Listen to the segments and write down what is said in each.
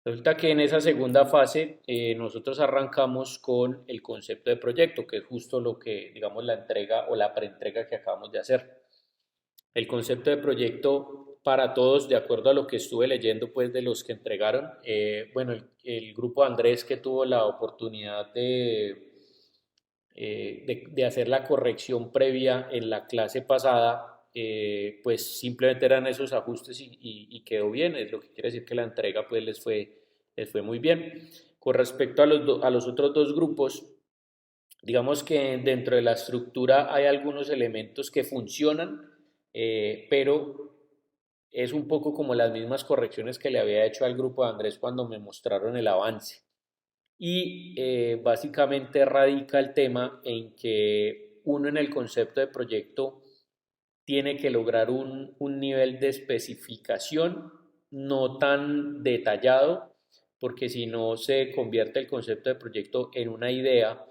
Resulta que en esa segunda fase nosotros arrancamos con el concepto de proyecto, que es justo lo que, digamos, la entrega o la preentrega que acabamos de hacer. El concepto de proyecto para todos, de acuerdo a lo que estuve leyendo, pues de los que entregaron, bueno, el grupo Andrés que tuvo la oportunidad de hacer la corrección previa en la clase pasada, pues simplemente eran esos ajustes y quedó bien, es lo que quiere decir que la entrega pues les fue muy bien. Con respecto a los otros dos grupos, digamos que dentro de la estructura hay algunos elementos que funcionan, pero es un poco como las mismas correcciones que le había hecho al grupo de Andrés cuando me mostraron el avance. Y básicamente radica el tema en que uno en el concepto de proyecto tiene que lograr un nivel de especificación no tan detallado, porque si no se convierte el concepto de proyecto en una idea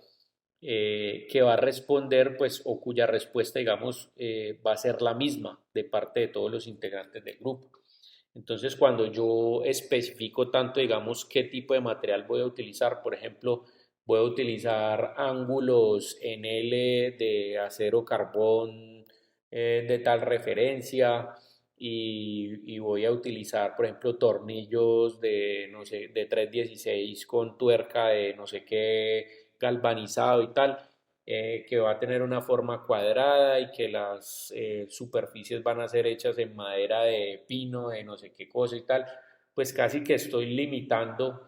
que va a responder, pues, o cuya respuesta, digamos, va a ser la misma de parte de todos los integrantes del grupo. Entonces, cuando yo especifico tanto, digamos, qué tipo de material voy a utilizar, por ejemplo, voy a utilizar ángulos en L de acero carbón de tal referencia y voy a utilizar, por ejemplo, tornillos de, no sé, de 316 con tuerca de no sé qué galvanizado y tal, que va a tener una forma cuadrada y que las superficies van a ser hechas en madera de pino, de no sé qué cosa y tal, pues casi que estoy limitando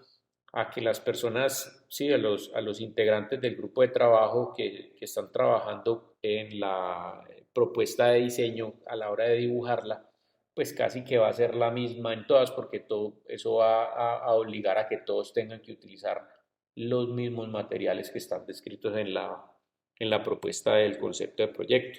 a que las personas, sí, a los integrantes del grupo de trabajo que están trabajando en la propuesta de diseño a la hora de dibujarla, pues casi que va a ser la misma en todas, porque todo eso va a obligar a que todos tengan que utilizar los mismos materiales que están descritos en la propuesta del concepto de proyecto.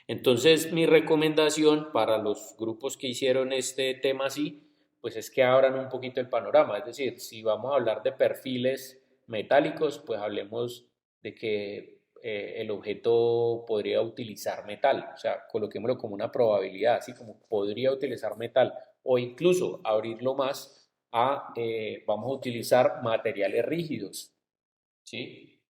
Entonces, mi recomendación para los grupos que hicieron este tema así, pues es que abran un poquito el panorama. Es decir, si vamos a hablar de perfiles metálicos, pues hablemos de que el objeto podría utilizar metal. O sea, coloquémoslo como una probabilidad, así como podría utilizar metal. O incluso abrirlo más a, vamos a utilizar materiales rígidos. ¿Sí?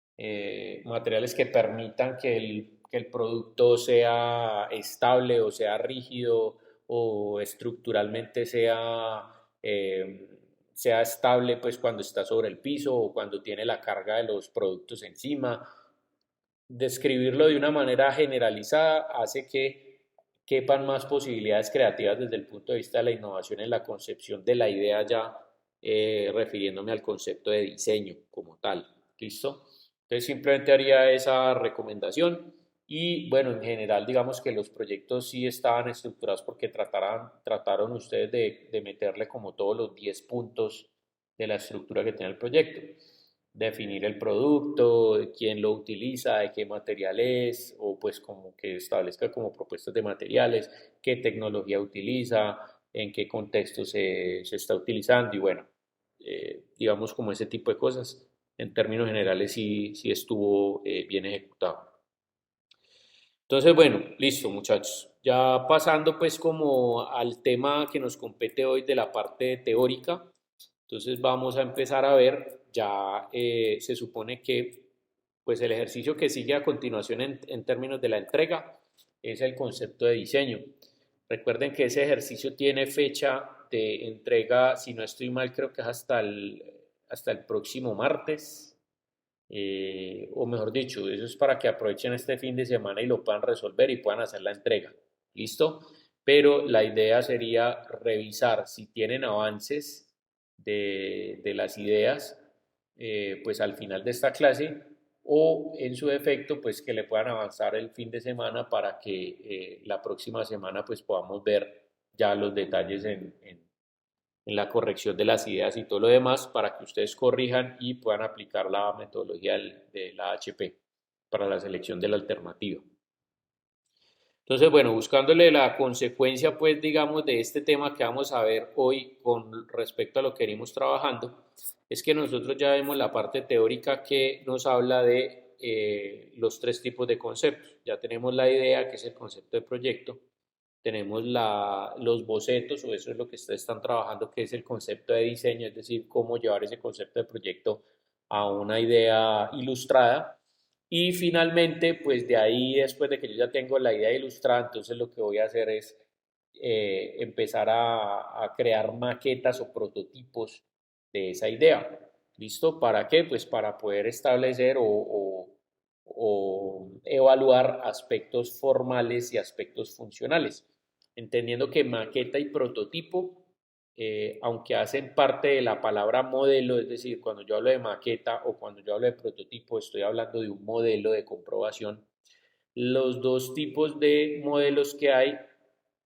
Materiales que permitan que el producto sea estable o sea rígido o estructuralmente sea estable pues cuando está sobre el piso o cuando tiene la carga de los productos encima. Describirlo de una manera generalizada hace que quepan más posibilidades creativas desde el punto de vista de la innovación en la concepción de la idea ya refiriéndome al concepto de diseño como tal. ¿Listo? Entonces simplemente haría esa recomendación y bueno, en general digamos que los proyectos sí estaban estructurados porque trataron ustedes de meterle como todos los 10 puntos de la estructura que tiene el proyecto. Definir el producto, de quién lo utiliza, de qué material es, o pues como que establezca como propuestas de materiales, qué tecnología utiliza, en qué contexto se está utilizando y bueno, digamos como ese tipo de cosas. En términos generales sí estuvo bien ejecutado. Entonces, bueno, listo muchachos. Ya pasando pues como al tema que nos compete hoy de la parte teórica, entonces vamos a empezar a ver, ya se supone que pues el ejercicio que sigue a continuación en términos de la entrega es el concepto de diseño. Recuerden que ese ejercicio tiene fecha de entrega, si no estoy mal, creo que es hasta el próximo martes, o mejor dicho, eso es para que aprovechen este fin de semana y lo puedan resolver y puedan hacer la entrega. ¿Listo? Pero la idea sería revisar si tienen avances de las ideas, pues al final de esta clase o en su defecto, pues que le puedan avanzar el fin de semana para que la próxima semana pues podamos ver ya los detalles en la corrección de las ideas y todo lo demás para que ustedes corrijan y puedan aplicar la metodología de la HP para la selección de la alternativa. Entonces, bueno, buscándole la consecuencia, pues, digamos, de este tema que vamos a ver hoy con respecto a lo que venimos trabajando, es que nosotros ya vemos la parte teórica que nos habla de los tres tipos de conceptos. Ya tenemos la idea, que es el concepto de proyecto, tenemos los bocetos, o eso es lo que ustedes están trabajando, que es el concepto de diseño, es decir, cómo llevar ese concepto de proyecto a una idea ilustrada. Y finalmente, pues de ahí, después de que yo ya tengo la idea ilustrada, entonces lo que voy a hacer es empezar a crear maquetas o prototipos de esa idea. ¿Listo? ¿Para qué? Pues para poder establecer o evaluar aspectos formales y aspectos funcionales, entendiendo que maqueta y prototipo, aunque hacen parte de la palabra modelo, es decir, cuando yo hablo de maqueta o cuando yo hablo de prototipo, estoy hablando de un modelo de comprobación. Los dos tipos de modelos que hay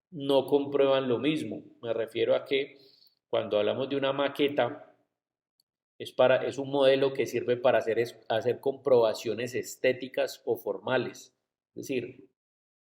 no comprueban lo mismo. Me refiero a que cuando hablamos de una maqueta, es un modelo que sirve para hacer comprobaciones estéticas o formales. Es decir,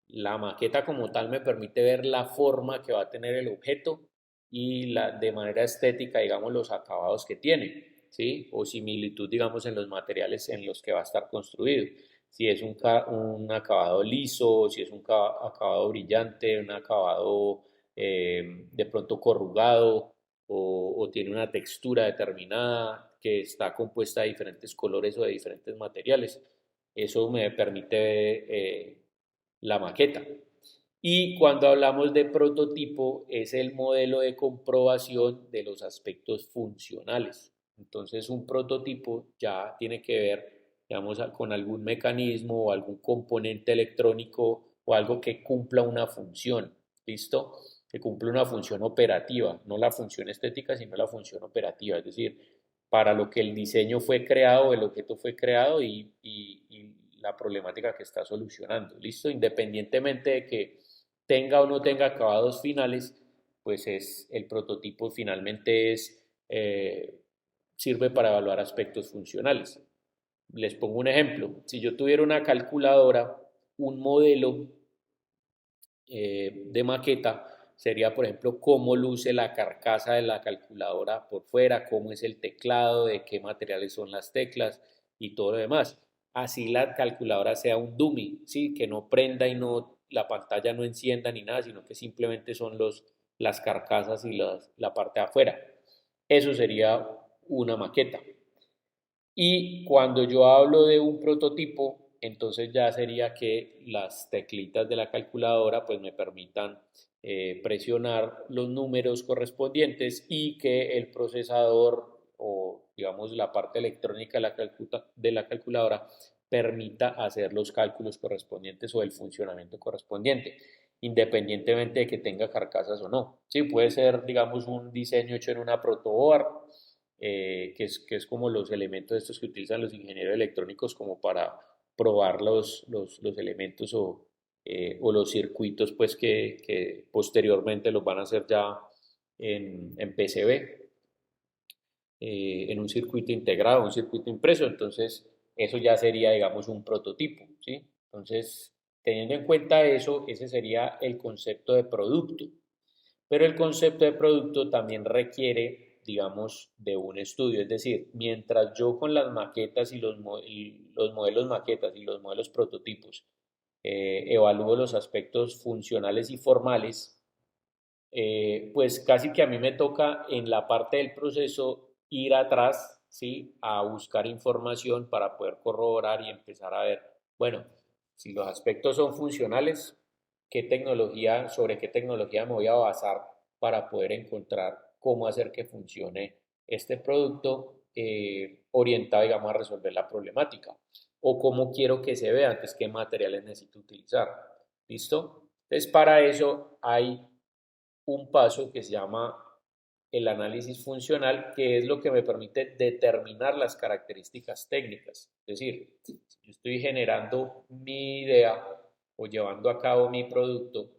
la maqueta como tal me permite ver la forma que va a tener el objeto y de manera estética, digamos, los acabados que tiene, ¿sí? O similitud, digamos, en los materiales en los que va a estar construido. Si es un acabado liso, si es un acabado brillante, un acabado de pronto corrugado o tiene una textura determinada que está compuesta de diferentes colores o de diferentes materiales. Eso me permite la maqueta. Y cuando hablamos de prototipo, es el modelo de comprobación de los aspectos funcionales. Entonces, un prototipo ya tiene que ver, digamos, con algún mecanismo o algún componente electrónico o algo que cumpla una función. ¿Listo? Que cumple una función operativa, no la función estética, sino la función operativa. Es decir, para lo que el diseño fue creado, el objeto fue creado y la problemática que está solucionando. ¿Listo? Independientemente de que tenga o no tenga acabados finales, pues el prototipo finalmente sirve para evaluar aspectos funcionales. Les pongo un ejemplo. Si yo tuviera una calculadora, un modelo de maqueta sería, por ejemplo, cómo luce la carcasa de la calculadora por fuera, cómo es el teclado, de qué materiales son las teclas y todo lo demás. Así la calculadora sea un dummy, ¿sí? Que no prenda y la pantalla no encienda ni nada, sino que simplemente son las carcasas y la parte de afuera. Eso sería una maqueta. Y cuando yo hablo de un prototipo, entonces ya sería que las teclitas de la calculadora pues me permitan presionar los números correspondientes y que el procesador o digamos la parte electrónica de la calculadora permita hacer los cálculos correspondientes o el funcionamiento correspondiente, independientemente de que tenga carcasas o no. Sí, puede ser, digamos, un diseño hecho en una protoboard, que es como los elementos estos que utilizan los ingenieros electrónicos como para probar los elementos o los circuitos pues que posteriormente los van a hacer ya en PCB, en un circuito integrado, un circuito impreso. Entonces eso ya sería, digamos, un prototipo, ¿sí? Entonces, teniendo en cuenta eso, ese sería el concepto de producto. Pero el concepto de producto también requiere, digamos, de un estudio. Es decir, mientras yo con las maquetas y los modelos maquetas y los modelos prototipos evalúo los aspectos funcionales y formales, pues casi que a mí me toca en la parte del proceso ir atrás, ¿sí? A buscar información para poder corroborar y empezar a ver, bueno, si los aspectos son funcionales, sobre qué tecnología me voy a basar para poder encontrar cómo hacer que funcione este producto orientado, digamos, a resolver la problemática o cómo quiero que se vea, entonces qué materiales necesito utilizar. ¿Listo? Entonces, para eso hay un paso que se llama el análisis funcional, que es lo que me permite determinar las características técnicas. Es decir, si yo estoy generando mi idea o llevando a cabo mi producto,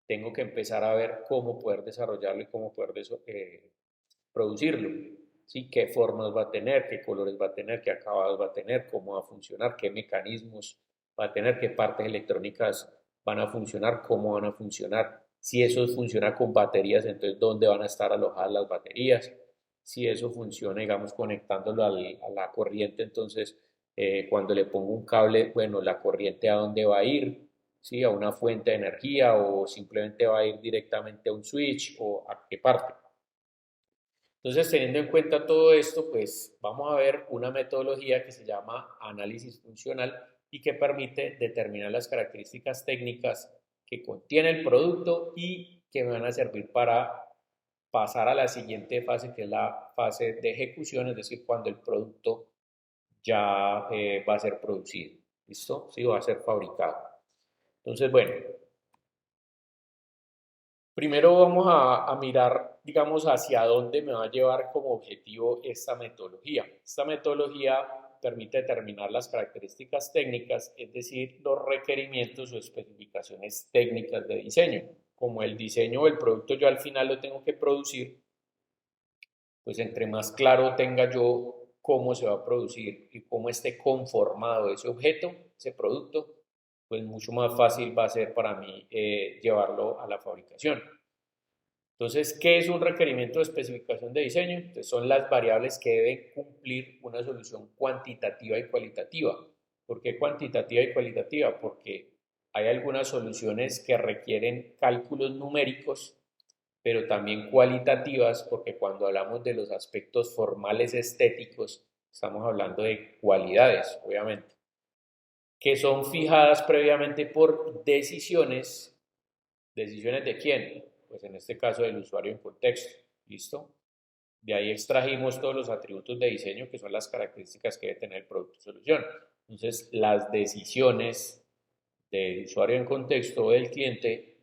tengo que empezar a ver cómo poder desarrollarlo y cómo poder producirlo. ¿Sí? ¿Qué formas va a tener? ¿Qué colores va a tener? ¿Qué acabados va a tener? ¿Cómo va a funcionar? ¿Qué mecanismos va a tener? ¿Qué partes electrónicas van a funcionar? ¿Cómo van a funcionar? Si eso funciona con baterías, entonces ¿dónde van a estar alojadas las baterías? Si eso funciona, digamos, conectándolo a la corriente, entonces cuando le pongo un cable, bueno, la corriente a dónde va a ir, ¿sí? A una fuente de energía o simplemente va a ir directamente a un switch o a qué parte. Entonces, teniendo en cuenta todo esto, pues vamos a ver una metodología que se llama análisis funcional y que permite determinar las características técnicas que contiene el producto y que me van a servir para pasar a la siguiente fase, que es la fase de ejecución, es decir, cuando el producto ya va a ser producido. ¿Listo? Sí, va a ser fabricado. Entonces, bueno, primero vamos a mirar, digamos, hacia dónde me va a llevar como objetivo esta metodología. Esta metodología permite determinar las características técnicas, es decir, los requerimientos o especificaciones técnicas de diseño. Como el diseño del producto yo al final lo tengo que producir, pues entre más claro tenga yo cómo se va a producir y cómo esté conformado ese objeto, ese producto, pues mucho más fácil va a ser para mí llevarlo a la fabricación. Entonces, ¿qué es un requerimiento de especificación de diseño? Entonces, son las variables que deben cumplir una solución cuantitativa y cualitativa. ¿Por qué cuantitativa y cualitativa? Porque hay algunas soluciones que requieren cálculos numéricos, pero también cualitativas, porque cuando hablamos de los aspectos formales estéticos, estamos hablando de cualidades, obviamente, que son fijadas previamente por decisiones. ¿Decisiones de quién? Pues en este caso del usuario en contexto. ¿Listo? De ahí extrajimos todos los atributos de diseño que son las características que debe tener el producto o solución. Entonces, las decisiones del usuario en contexto o del cliente,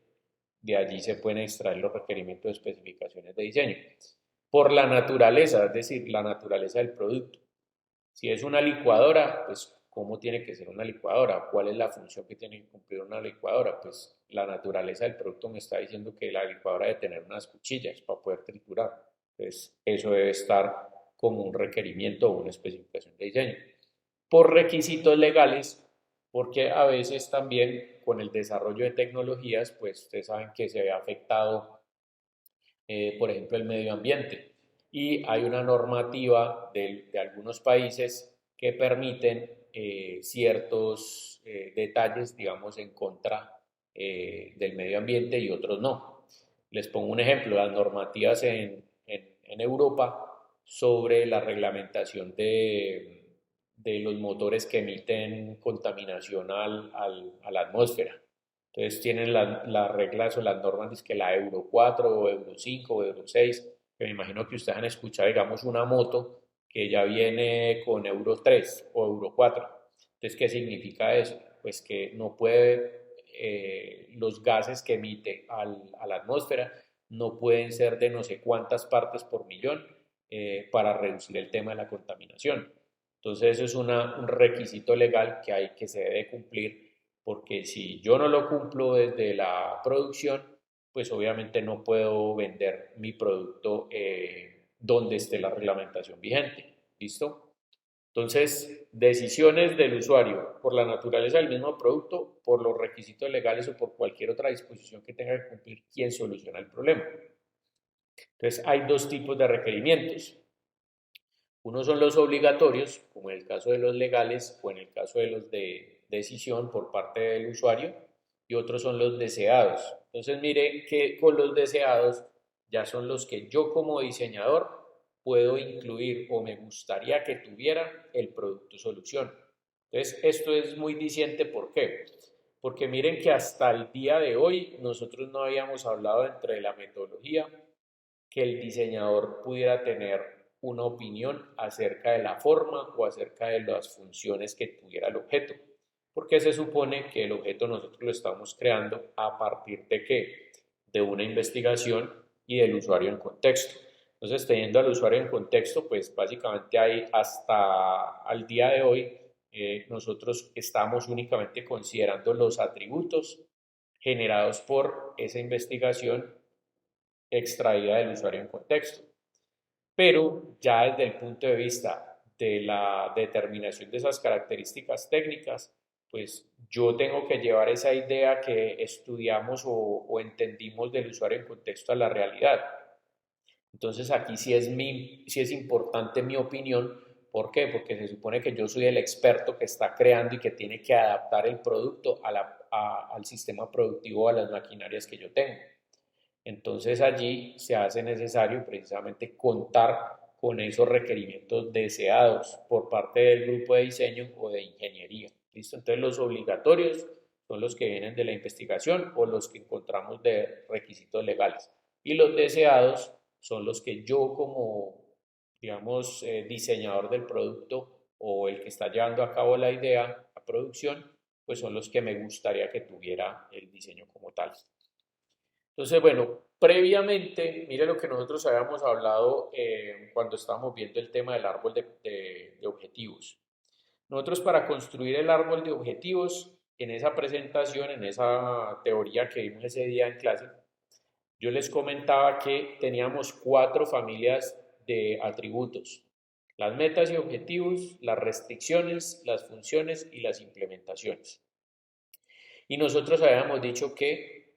de allí se pueden extraer los requerimientos de especificaciones de diseño. Por la naturaleza, es decir, la naturaleza del producto. Si es una licuadora, pues ¿cómo tiene que ser una licuadora? ¿Cuál es la función que tiene que cumplir una licuadora? Pues la naturaleza del producto me está diciendo que la licuadora debe tener unas cuchillas para poder triturar. Entonces, eso debe estar como un requerimiento o una especificación de diseño. Por requisitos legales, porque a veces también con el desarrollo de tecnologías, pues ustedes saben que se ve afectado, por ejemplo, el medio ambiente. Y hay una normativa de algunos países que permiten ciertos detalles, digamos, en contra del medio ambiente y otros no. Les pongo un ejemplo, las normativas en Europa sobre la reglamentación de los motores que emiten contaminación a la atmósfera. Entonces tienen las reglas o las normas, que la Euro 4 o Euro 5 o Euro 6, que me imagino que ustedes han escuchado, digamos, una moto que ya viene con Euro 3 o Euro 4. Entonces, ¿qué significa eso? Pues que no puede, los gases que emite a la atmósfera no pueden ser de no sé cuántas partes por millón para reducir el tema de la contaminación. Entonces, eso es un requisito legal que se debe cumplir, porque si yo no lo cumplo desde la producción, pues obviamente no puedo vender mi producto donde esté la reglamentación vigente. ¿Listo? Entonces, decisiones del usuario por la naturaleza del mismo producto, por los requisitos legales o por cualquier otra disposición que tenga que cumplir quien soluciona el problema. Entonces, hay dos tipos de requerimientos. Unos son los obligatorios, como en el caso de los legales o en el caso de los de decisión por parte del usuario, y otros son los deseados. Entonces, mire que con los deseados ya son los que yo como diseñador puedo incluir o me gustaría que tuviera el producto solución. Entonces, esto es muy diciente, ¿por qué? Porque miren que hasta el día de hoy nosotros no habíamos hablado entre la metodología que el diseñador pudiera tener una opinión acerca de la forma o acerca de las funciones que tuviera el objeto, porque se supone que el objeto nosotros lo estamos creando a partir de qué, de una investigación y del usuario en contexto. Entonces, teniendo al usuario en contexto, pues básicamente hay hasta al día de hoy, nosotros estamos únicamente considerando los atributos generados por esa investigación extraída del usuario en contexto. Pero ya desde el punto de vista de la determinación de esas características técnicas, pues yo tengo que llevar esa idea que estudiamos o entendimos del usuario en contexto a la realidad. Entonces aquí sí es importante mi opinión, ¿Por qué? Porque se supone que yo soy el experto que está creando y que tiene que adaptar el producto al sistema productivo, a las maquinarias que yo tengo. Entonces allí se hace necesario precisamente contar con esos requerimientos deseados por parte del grupo de diseño o de ingeniería. ¿Listo? Entonces los obligatorios son los que vienen de la investigación o los que encontramos de requisitos legales. Y los deseados son los que yo como, digamos, diseñador del producto o el que está llevando a cabo la idea, la producción, pues son los que me gustaría que tuviera el diseño como tal. Entonces, bueno, previamente, mire lo que nosotros habíamos hablado cuando estábamos viendo el tema del árbol de objetivos. Nosotros para construir el árbol de objetivos, en esa presentación, en esa teoría que vimos ese día en clase, yo les comentaba que teníamos 4 familias de atributos: las metas y objetivos, las restricciones, las funciones y las implementaciones. Y nosotros habíamos dicho que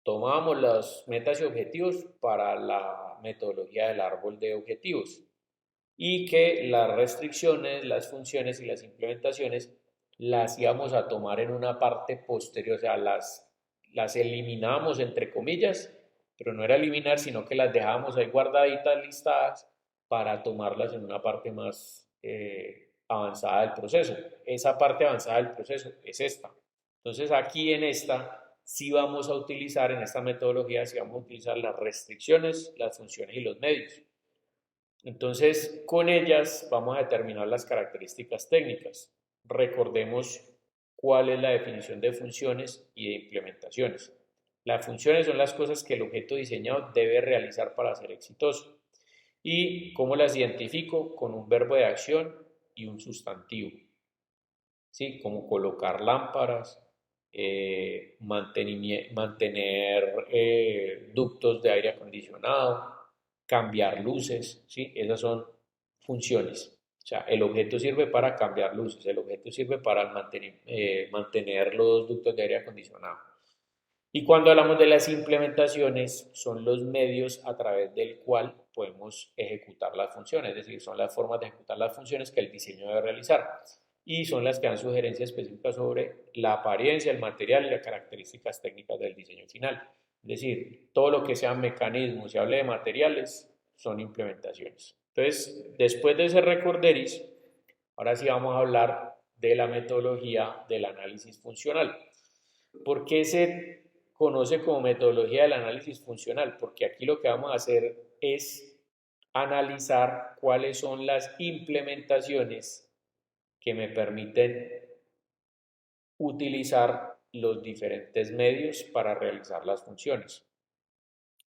tomábamos las metas y objetivos para la metodología del árbol de objetivos y que las restricciones, las funciones y las implementaciones las íbamos a tomar en una parte posterior, o sea, las eliminamos entre comillas, pero no era eliminar, sino que las dejábamos ahí guardaditas, listadas, para tomarlas en una parte más avanzada del proceso. Esa parte avanzada del proceso es esta. Entonces aquí en esta sí vamos a utilizar, en esta metodología, sí vamos a utilizar las restricciones, las funciones y los medios. Entonces, con ellas vamos a determinar las características técnicas. Recordemos cuál es la definición de funciones y de implementaciones. Las funciones son las cosas que el objeto diseñado debe realizar para ser exitoso. ¿Y cómo las identifico? Con un verbo de acción y un sustantivo. ¿Sí? Como colocar lámparas, mantener ductos de aire acondicionado, cambiar luces, ¿sí? Esas son funciones. O sea, el objeto sirve para cambiar luces, el objeto sirve para mantener los ductos de aire acondicionado. Y cuando hablamos de las implementaciones, son los medios a través del cual podemos ejecutar las funciones, es decir, son las formas de ejecutar las funciones que el diseño debe realizar. Y son las que dan sugerencias específicas sobre la apariencia, el material y las características técnicas del diseño final. Es decir, todo lo que sean mecanismos y hable de materiales son implementaciones. Entonces, después de ese recorderis, ahora sí vamos a hablar de la metodología del análisis funcional. ¿Por qué se conoce como metodología del análisis funcional? Porque aquí lo que vamos a hacer es analizar cuáles son las implementaciones que me permiten utilizar los diferentes medios para realizar las funciones.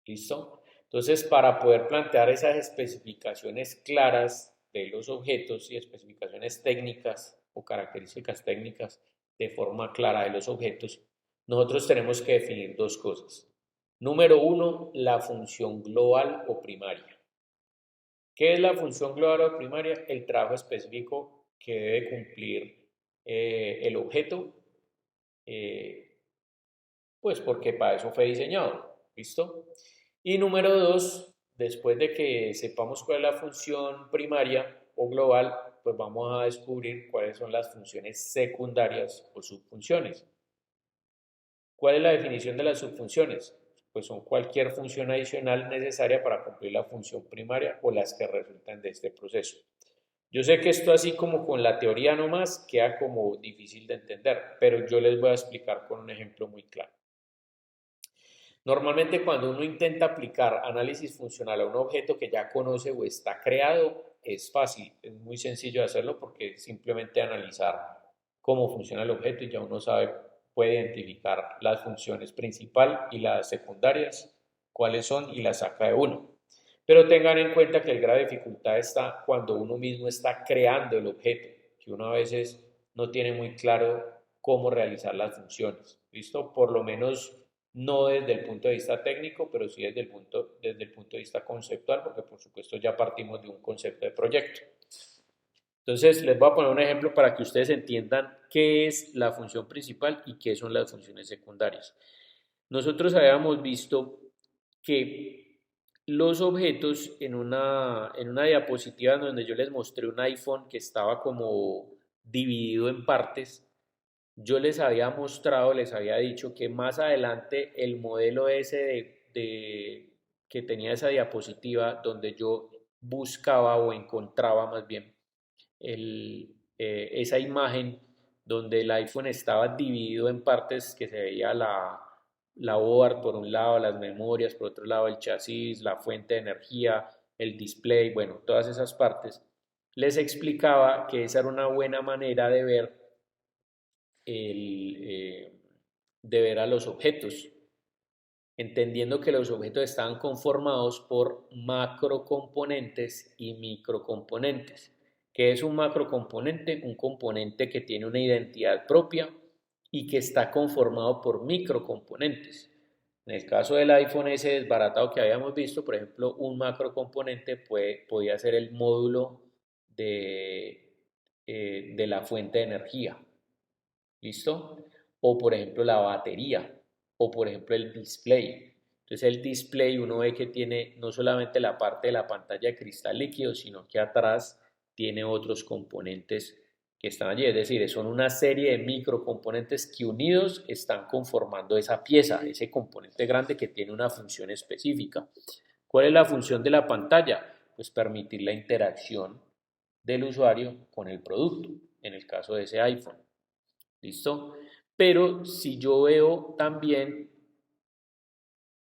¿Listo? Entonces, para poder plantear esas especificaciones claras de los objetos y especificaciones técnicas o características técnicas de forma clara de los objetos, nosotros tenemos que definir 2 cosas. Número 1, la función global o primaria. ¿Qué es la función global o primaria? El trabajo específico que debe cumplir el objeto, pues porque para eso fue diseñado. ¿Listo? Y número 2, después de que sepamos cuál es la función primaria o global, pues vamos a descubrir cuáles son las funciones secundarias o subfunciones. ¿Cuál es la definición de las subfunciones? Pues son cualquier función adicional necesaria para cumplir la función primaria o las que resultan de este proceso. Yo sé que esto así como con la teoría nomás queda como difícil de entender, pero yo les voy a explicar con un ejemplo muy claro. Normalmente cuando uno intenta aplicar análisis funcional a un objeto que ya conoce o está creado, es fácil, es muy sencillo de hacerlo porque es simplemente analizar cómo funciona el objeto y ya uno sabe, puede identificar las funciones principal y las secundarias, cuáles son y las saca de uno. Pero tengan en cuenta que el grado de dificultad está cuando uno mismo está creando el objeto, que uno a veces no tiene muy claro cómo realizar las funciones. ¿Listo? Por lo menos no desde el punto de vista técnico, pero sí desde el punto de vista conceptual, porque por supuesto ya partimos de un concepto de proyecto. Entonces, les voy a poner un ejemplo para que ustedes entiendan qué es la función principal y qué son las funciones secundarias. Nosotros habíamos visto que los objetos en una diapositiva donde yo les mostré un iPhone que estaba como dividido en partes. Yo les había mostrado, les había dicho que más adelante el modelo ese que tenía esa diapositiva donde yo buscaba o encontraba más bien esa imagen donde el iPhone estaba dividido en partes, que se veía la board por un lado, las memorias por otro lado, el chasis, la fuente de energía, el display, bueno, todas esas partes. Les explicaba que esa era una buena manera el, eh, de ver a los objetos, entendiendo que los objetos estaban conformados por macrocomponentes y microcomponentes. ¿Qué es un macrocomponente? Un componente que tiene una identidad propia y que está conformado por microcomponentes. En el caso del iPhone ese desbaratado que habíamos visto, por ejemplo, un macrocomponente podía ser el módulo de la fuente de energía. ¿Listo? O por ejemplo la batería, o por ejemplo el display. Entonces el display uno ve que tiene no solamente la parte de la pantalla de cristal líquido, sino que atrás tiene otros componentes que están allí. Es decir, son una serie de microcomponentes que unidos están conformando esa pieza, ese componente grande que tiene una función específica. ¿Cuál es la función de la pantalla? Pues permitir la interacción del usuario con el producto, en el caso de ese iPhone. ¿Listo? Pero si yo veo también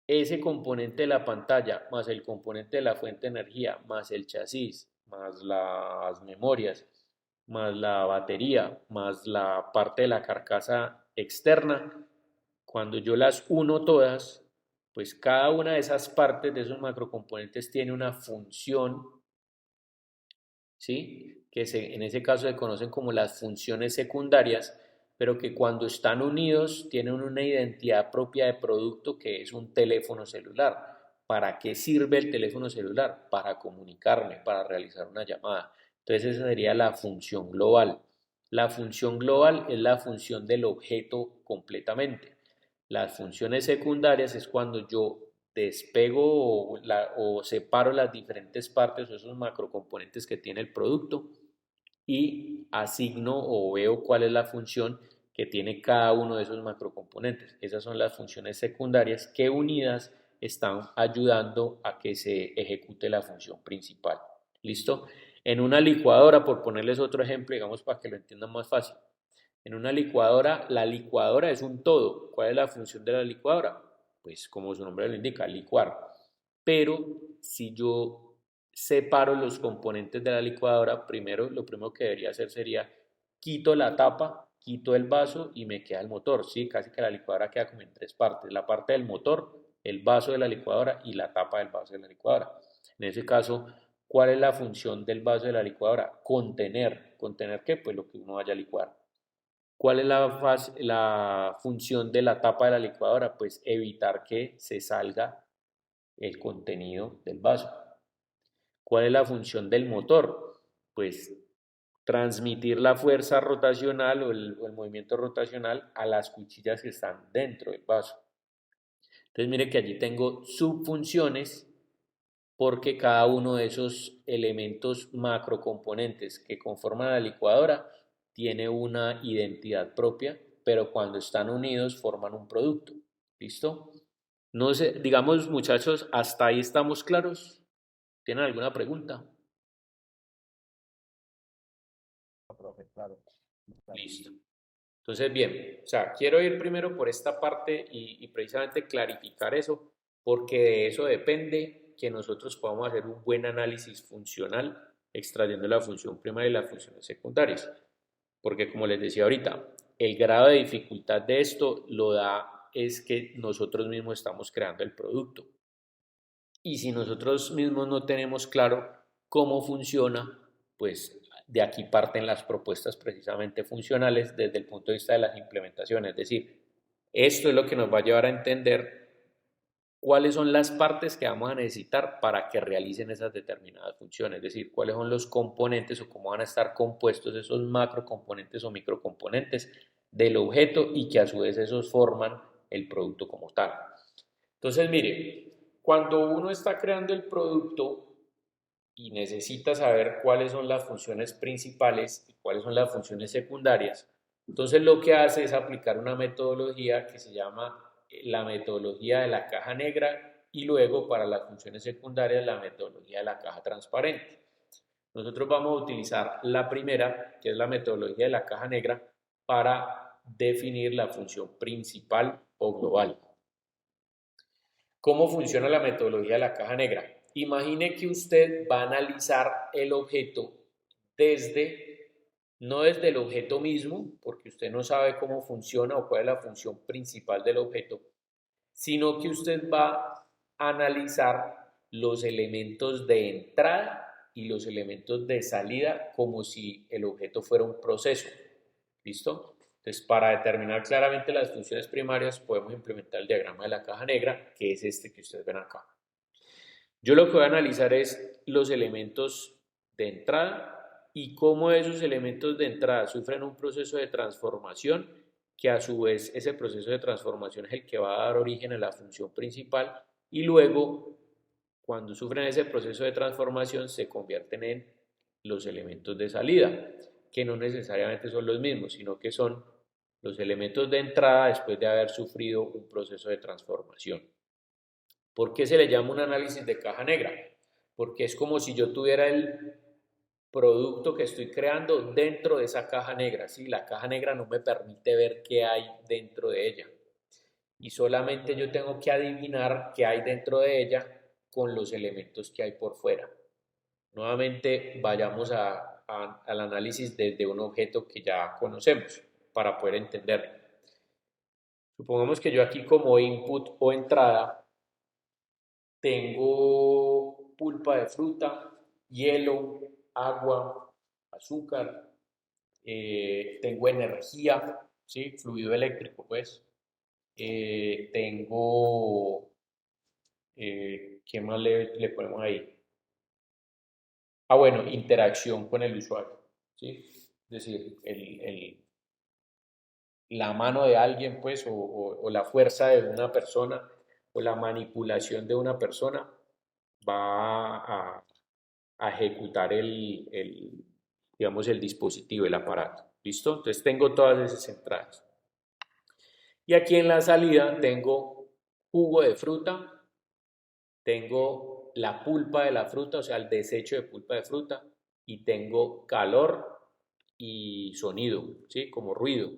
ese componente de la pantalla, más el componente de la fuente de energía, más el chasis, más las memorias, más la batería, más la parte de la carcasa externa, cuando yo las uno todas, pues cada una de esas partes de esos macrocomponentes tiene una función, ¿sí? En ese caso se conocen como las funciones secundarias, pero que cuando están unidos tienen una identidad propia de producto que es un teléfono celular. ¿Para qué sirve el teléfono celular? Para comunicarme, para realizar una llamada. Entonces esa sería la función global. La función global es la función del objeto completamente. Las funciones secundarias es cuando yo despego o separo las diferentes partes o esos macrocomponentes que tiene el producto y asigno o veo cuál es la función que tiene cada uno de esos macrocomponentes. Esas son las funciones secundarias que unidas están ayudando a que se ejecute la función principal. ¿Listo? En una licuadora, por ponerles otro ejemplo, digamos para que lo entiendan más fácil. En una licuadora, la licuadora es un todo. ¿Cuál es la función de la licuadora? Pues como su nombre lo indica, licuar. Pero si yo separo los componentes de la licuadora, lo primero que debería hacer sería quito la tapa, quito el vaso y me queda el motor. Sí, casi que la licuadora queda como en tres partes. La parte del motor, el vaso de la licuadora y la tapa del vaso de la licuadora. En ese caso, ¿cuál es la función del vaso de la licuadora? Contener. ¿Contener qué? Pues lo que uno vaya a licuar. ¿Cuál es la función de la tapa de la licuadora? Pues evitar que se salga el contenido del vaso. ¿Cuál es la función del motor? Pues transmitir la fuerza rotacional o el movimiento rotacional a las cuchillas que están dentro del vaso. Entonces mire que allí tengo subfunciones porque cada uno de esos elementos macrocomponentes que conforman la licuadora tiene una identidad propia, pero cuando están unidos forman un producto. ¿Listo? No sé, digamos muchachos, hasta ahí estamos claros. ¿Tienen alguna pregunta? Profe, claro, claro. Listo. Entonces, bien, o sea, quiero ir primero por esta parte y precisamente clarificar eso, porque de eso depende que nosotros podamos hacer un buen análisis funcional extrayendo la función primaria y las funciones secundarias. Porque como les decía ahorita, el grado de dificultad de esto lo da es que nosotros mismos estamos creando el producto. Y si nosotros mismos no tenemos claro cómo funciona, pues de aquí parten las propuestas precisamente funcionales desde el punto de vista de las implementaciones. Es decir, esto es lo que nos va a llevar a entender cuáles son las partes que vamos a necesitar para que realicen esas determinadas funciones. Es decir, cuáles son los componentes o cómo van a estar compuestos esos macrocomponentes o microcomponentes del objeto y que a su vez esos forman el producto como tal. Entonces, mire, Cuando uno está creando el producto y necesita saber cuáles son las funciones principales y cuáles son las funciones secundarias, entonces lo que hace es aplicar una metodología que se llama la metodología de la caja negra y luego para las funciones secundarias la metodología de la caja transparente. Nosotros vamos a utilizar la primera, que es la metodología de la caja negra, para definir la función principal o global. ¿Cómo funciona la metodología de la caja negra? Imagine que usted va a analizar el objeto no desde el objeto mismo, porque usted no sabe cómo funciona o cuál es la función principal del objeto, sino que usted va a analizar los elementos de entrada y los elementos de salida como si el objeto fuera un proceso. ¿Listo? Entonces, para determinar claramente las funciones primarias, podemos implementar el diagrama de la caja negra, que es este que ustedes ven acá. Yo lo que voy a analizar es los elementos de entrada y cómo esos elementos de entrada sufren un proceso de transformación, que a su vez ese proceso de transformación es el que va a dar origen a la función principal, y luego, cuando sufren ese proceso de transformación, se convierten en los elementos de salida, que no necesariamente son los mismos, sino que son los elementos de entrada después de haber sufrido un proceso de transformación. ¿Por qué se le llama un análisis de caja negra? Porque es como si yo tuviera el producto que estoy creando dentro de esa caja negra. ¿Sí? La caja negra no me permite ver qué hay dentro de ella. Y solamente yo tengo que adivinar qué hay dentro de ella con los elementos que hay por fuera. Nuevamente vayamos al análisis desde un objeto que ya conocemos para poder entenderlo. Supongamos que yo aquí como input o entrada tengo pulpa de fruta, hielo, agua, azúcar, tengo energía, ¿sí? Fluido eléctrico, pues. Tengo, ¿qué más le ponemos ahí? Ah, bueno, interacción con el usuario, ¿sí? Es decir, la mano de alguien, pues, o la fuerza de una persona, o la manipulación de una persona va a ejecutar digamos, el dispositivo, el aparato. ¿Listo? Entonces tengo todas esas entradas. Y aquí en la salida tengo jugo de fruta, tengo la pulpa de la fruta, o sea, el desecho de pulpa de fruta, y tengo calor y sonido, ¿sí? Como ruido.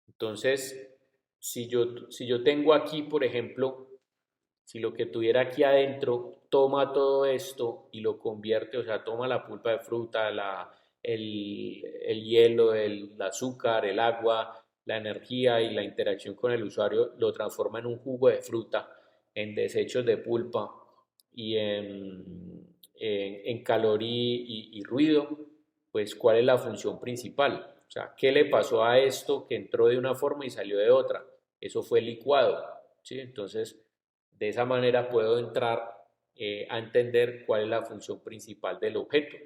Entonces, si yo tengo aquí, por ejemplo, si lo que tuviera aquí adentro toma todo esto y lo convierte, o sea, toma la pulpa de fruta, el hielo, el azúcar, el agua, la energía y la interacción con el usuario, lo transforma en un jugo de fruta, en desechos de pulpa y en calor y ruido, pues ¿cuál es la función principal? O sea, ¿qué le pasó a esto que entró de una forma y salió de otra? Eso fue licuado, ¿sí? Entonces, de esa manera puedo entrar a entender cuál es la función principal del objeto,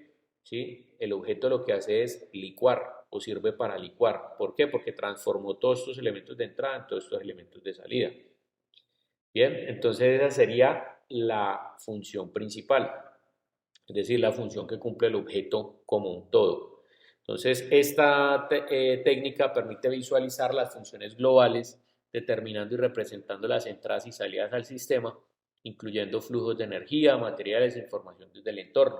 ¿sí? El objeto lo que hace es licuar o sirve para licuar. ¿Por qué? Porque transformó todos estos elementos de entrada en todos estos elementos de salida. Bien, entonces esa sería la función principal, es decir, la función que cumple el objeto como un todo. Entonces, esta técnica permite visualizar las funciones globales, determinando y representando las entradas y salidas al sistema, incluyendo flujos de energía, materiales e información desde el entorno.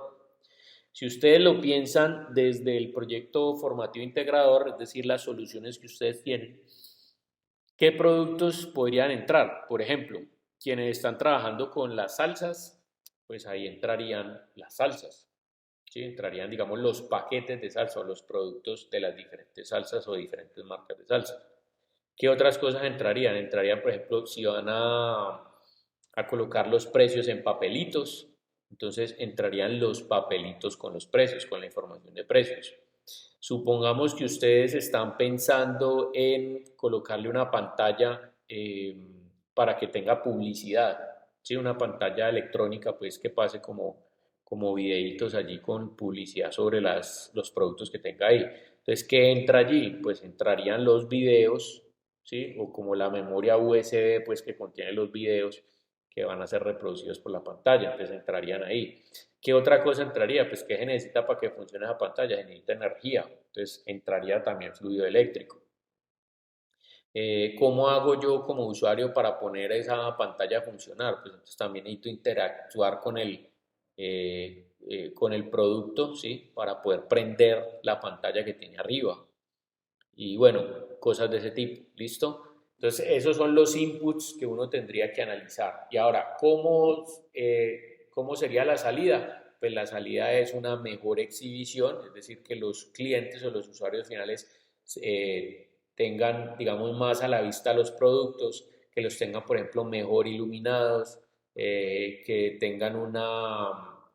Si ustedes lo piensan desde el proyecto formativo integrador, es decir, las soluciones que ustedes tienen, ¿qué productos podrían entrar? Por ejemplo, quienes están trabajando con las salsas, pues ahí entrarían las salsas, ¿sí? Entrarían, digamos, los paquetes de salsa o los productos de las diferentes salsas o diferentes marcas de salsa. ¿Qué otras cosas entrarían? Entrarían, por ejemplo, si van a colocar los precios en papelitos, entonces entrarían los papelitos con los precios, con la información de precios. Supongamos que ustedes están pensando en colocarle una pantalla para que tenga publicidad, ¿sí? Una pantalla electrónica pues que pase como videitos allí con publicidad sobre los productos que tenga ahí. Entonces, ¿qué entra allí? Pues entrarían los videos, ¿sí? O como la memoria USB pues que contiene los videos que van a ser reproducidos por la pantalla, pues entrarían ahí. ¿Qué otra cosa entraría? Pues ¿qué se necesita para que funcione esa pantalla? Se necesita energía, entonces entraría también fluido eléctrico. ¿Cómo hago yo como usuario para poner esa pantalla a funcionar? Pues entonces también necesito interactuar con el producto, ¿sí? Para poder prender la pantalla que tiene arriba. Y bueno, cosas de ese tipo, ¿listo? Entonces, esos son los inputs que uno tendría que analizar. Y ahora, ¿cómo sería la salida? Pues la salida es una mejor exhibición, es decir, que los clientes o los usuarios finales tengan, digamos, más a la vista los productos, que los tengan, por ejemplo, mejor iluminados, que tengan una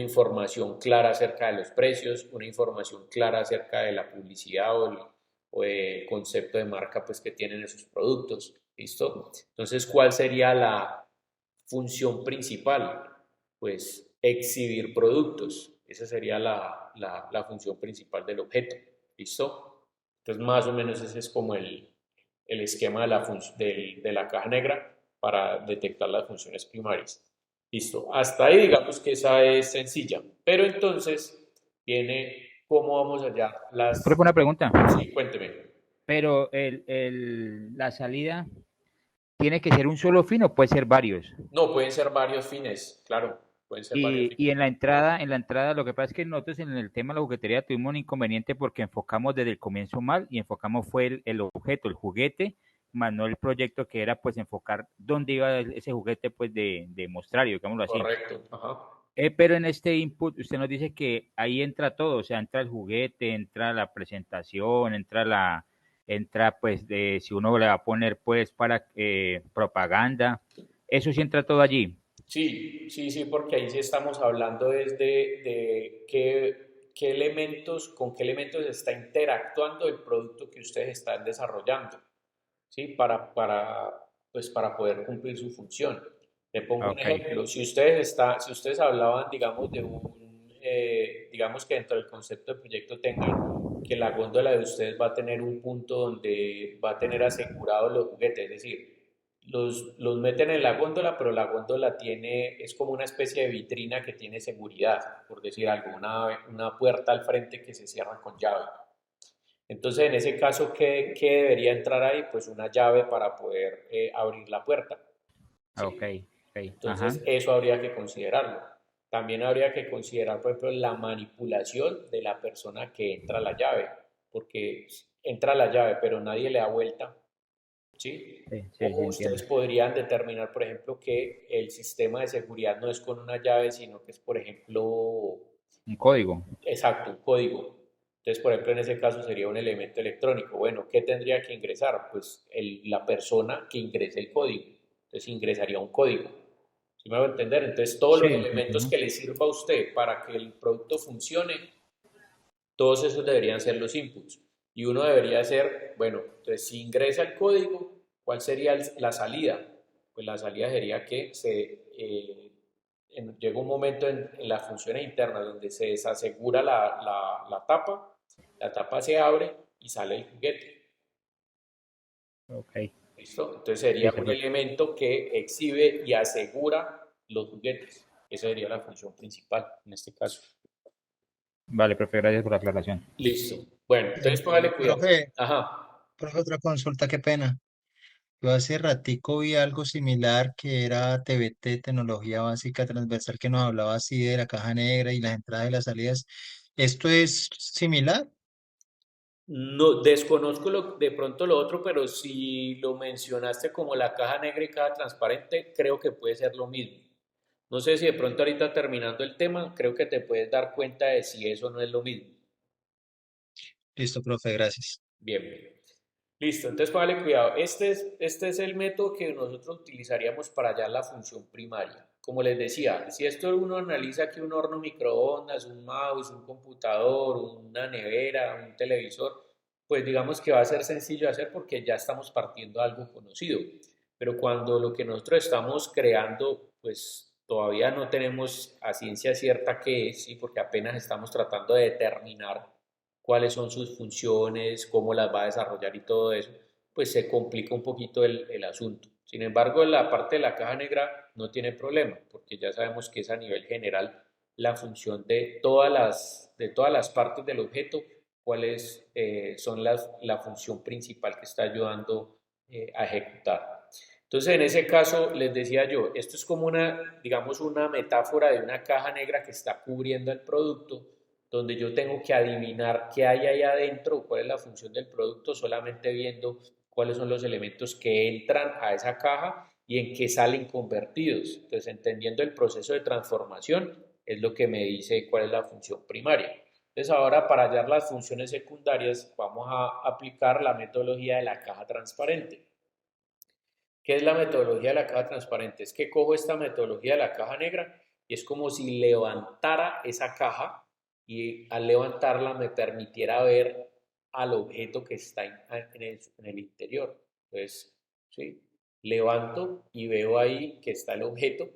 información clara acerca de los precios, una información clara acerca de la publicidad o el concepto de marca pues, que tienen esos productos. ¿Listo? Entonces, ¿cuál sería la función principal? Pues exhibir productos. Esa sería la función principal del objeto. ¿Listo? Entonces, más o menos ese es como el esquema de la caja negra para detectar las funciones primarias. Listo. Hasta ahí digamos que esa es sencilla. Pero entonces viene cómo vamos allá. Profe, una pregunta. Sí, cuénteme. Pero la salida tiene que ser un solo fin o puede ser varios. No, pueden ser varios fines, claro. Pueden ser varios fines. Y en la entrada, lo que pasa es que nosotros en el tema de la juguetería tuvimos un inconveniente porque enfocamos desde el comienzo mal y enfocamos fue el objeto, el juguete, más no el proyecto que era pues enfocar dónde iba ese juguete pues de mostrar, digámoslo así. Correcto. Ajá. Pero en este input usted nos dice que ahí entra todo, o sea, entra el juguete, entra la presentación, entra pues si uno le va a poner pues para propaganda, eso sí entra todo allí. Sí, sí, sí, porque ahí sí estamos hablando desde de qué elementos, con qué elementos está interactuando el producto que ustedes están desarrollando, ¿sí? Pues para poder cumplir su función. Le pongo un Ok, ejemplo. Si ustedes hablaban, digamos, digamos que dentro del concepto de proyecto tengan que la góndola de ustedes va a tener un punto donde va a tener asegurados los juguetes, es decir, los meten en la góndola, pero la góndola es como una especie de vitrina que tiene seguridad, por decir algo, una puerta al frente que se cierra con llave. Entonces, en ese caso, ¿qué debería entrar ahí? Pues una llave para poder abrir la puerta, ok, ¿sí? ok, ajá, Entonces, eso habría que considerarlo. También habría que considerar, por ejemplo, la manipulación de la persona que entra a la llave, porque entra la llave, pero nadie le da vuelta, ¿sí? sí, sí, sí, O ustedes entiendo. podrían determinar, por ejemplo, que el sistema de seguridad no es con una llave, sino que es, por ejemplo, Un código, exacto, un código. Entonces, por ejemplo, en ese caso sería un elemento electrónico. Bueno, ¿qué tendría que ingresar? Pues la persona que ingrese el código. Entonces, ingresaría un código. ¿Sí me va a entender? Entonces, todos los sí, sí, elementos ujú. que le sirva a usted para que el producto funcione, todos esos deberían ser los inputs. Y uno debería ser, bueno, entonces si ingresa el código, ¿cuál sería la salida? Pues la salida sería que llega un momento en las funciones internas donde se desasegura la tapa se abre y sale el juguete. Ok, ¿Listo? Entonces sería listo, un profe. elemento que exhibe y asegura los juguetes. Esa sería la función principal en este caso. Vale, profe, gracias por la aclaración. Listo. Bueno, entonces póngale cuidado. Profe, Ajá. profe, otra consulta, qué pena. Yo hace ratico vi algo similar que era TBT, tecnología básica transversal, que nos hablaba así de la caja negra y las entradas y las salidas. ¿Esto es similar? No, desconozco de pronto lo otro, pero si lo mencionaste como la caja negra y caja transparente, creo que puede ser lo mismo. No sé si de pronto ahorita terminando el tema, creo que te puedes dar cuenta de si eso no es lo mismo. Listo, profe, gracias. Bien, bien. Listo, entonces póngale cuidado. Este es el método que nosotros utilizaríamos para hallar la función primaria. Como les decía, si esto uno analiza que un horno microondas, un mouse, un computador, una nevera, un televisor, pues digamos que va a ser sencillo de hacer porque ya estamos partiendo de algo conocido. Pero cuando lo que nosotros estamos creando, pues todavía no tenemos a ciencia cierta qué es, ¿sí? Porque apenas estamos tratando de determinar cuáles son sus funciones, cómo las va a desarrollar y todo eso, pues se complica un poquito el asunto. Sin embargo, en la parte de la caja negra no tiene problema, porque ya sabemos que es a nivel general la función de todas las partes del objeto, cuáles son la función principal que está ayudando a ejecutar. Entonces, en ese caso, les decía yo, esto es como una, digamos, una metáfora de una caja negra que está cubriendo el producto, donde yo tengo que adivinar qué hay ahí adentro, cuál es la función del producto, solamente viendo cuáles son los elementos que entran a esa caja y en qué salen convertidos. Entonces, entendiendo el proceso de transformación, es lo que me dice cuál es la función primaria. Entonces, ahora para hallar las funciones secundarias, vamos a aplicar la metodología de la caja transparente. ¿Qué es la metodología de la caja transparente? Es que cojo esta metodología de la caja negra y es como si levantara esa caja y al levantarla me permitiera ver al objeto que está en el interior. Entonces, ¿sí? Levanto y veo ahí que está el objeto,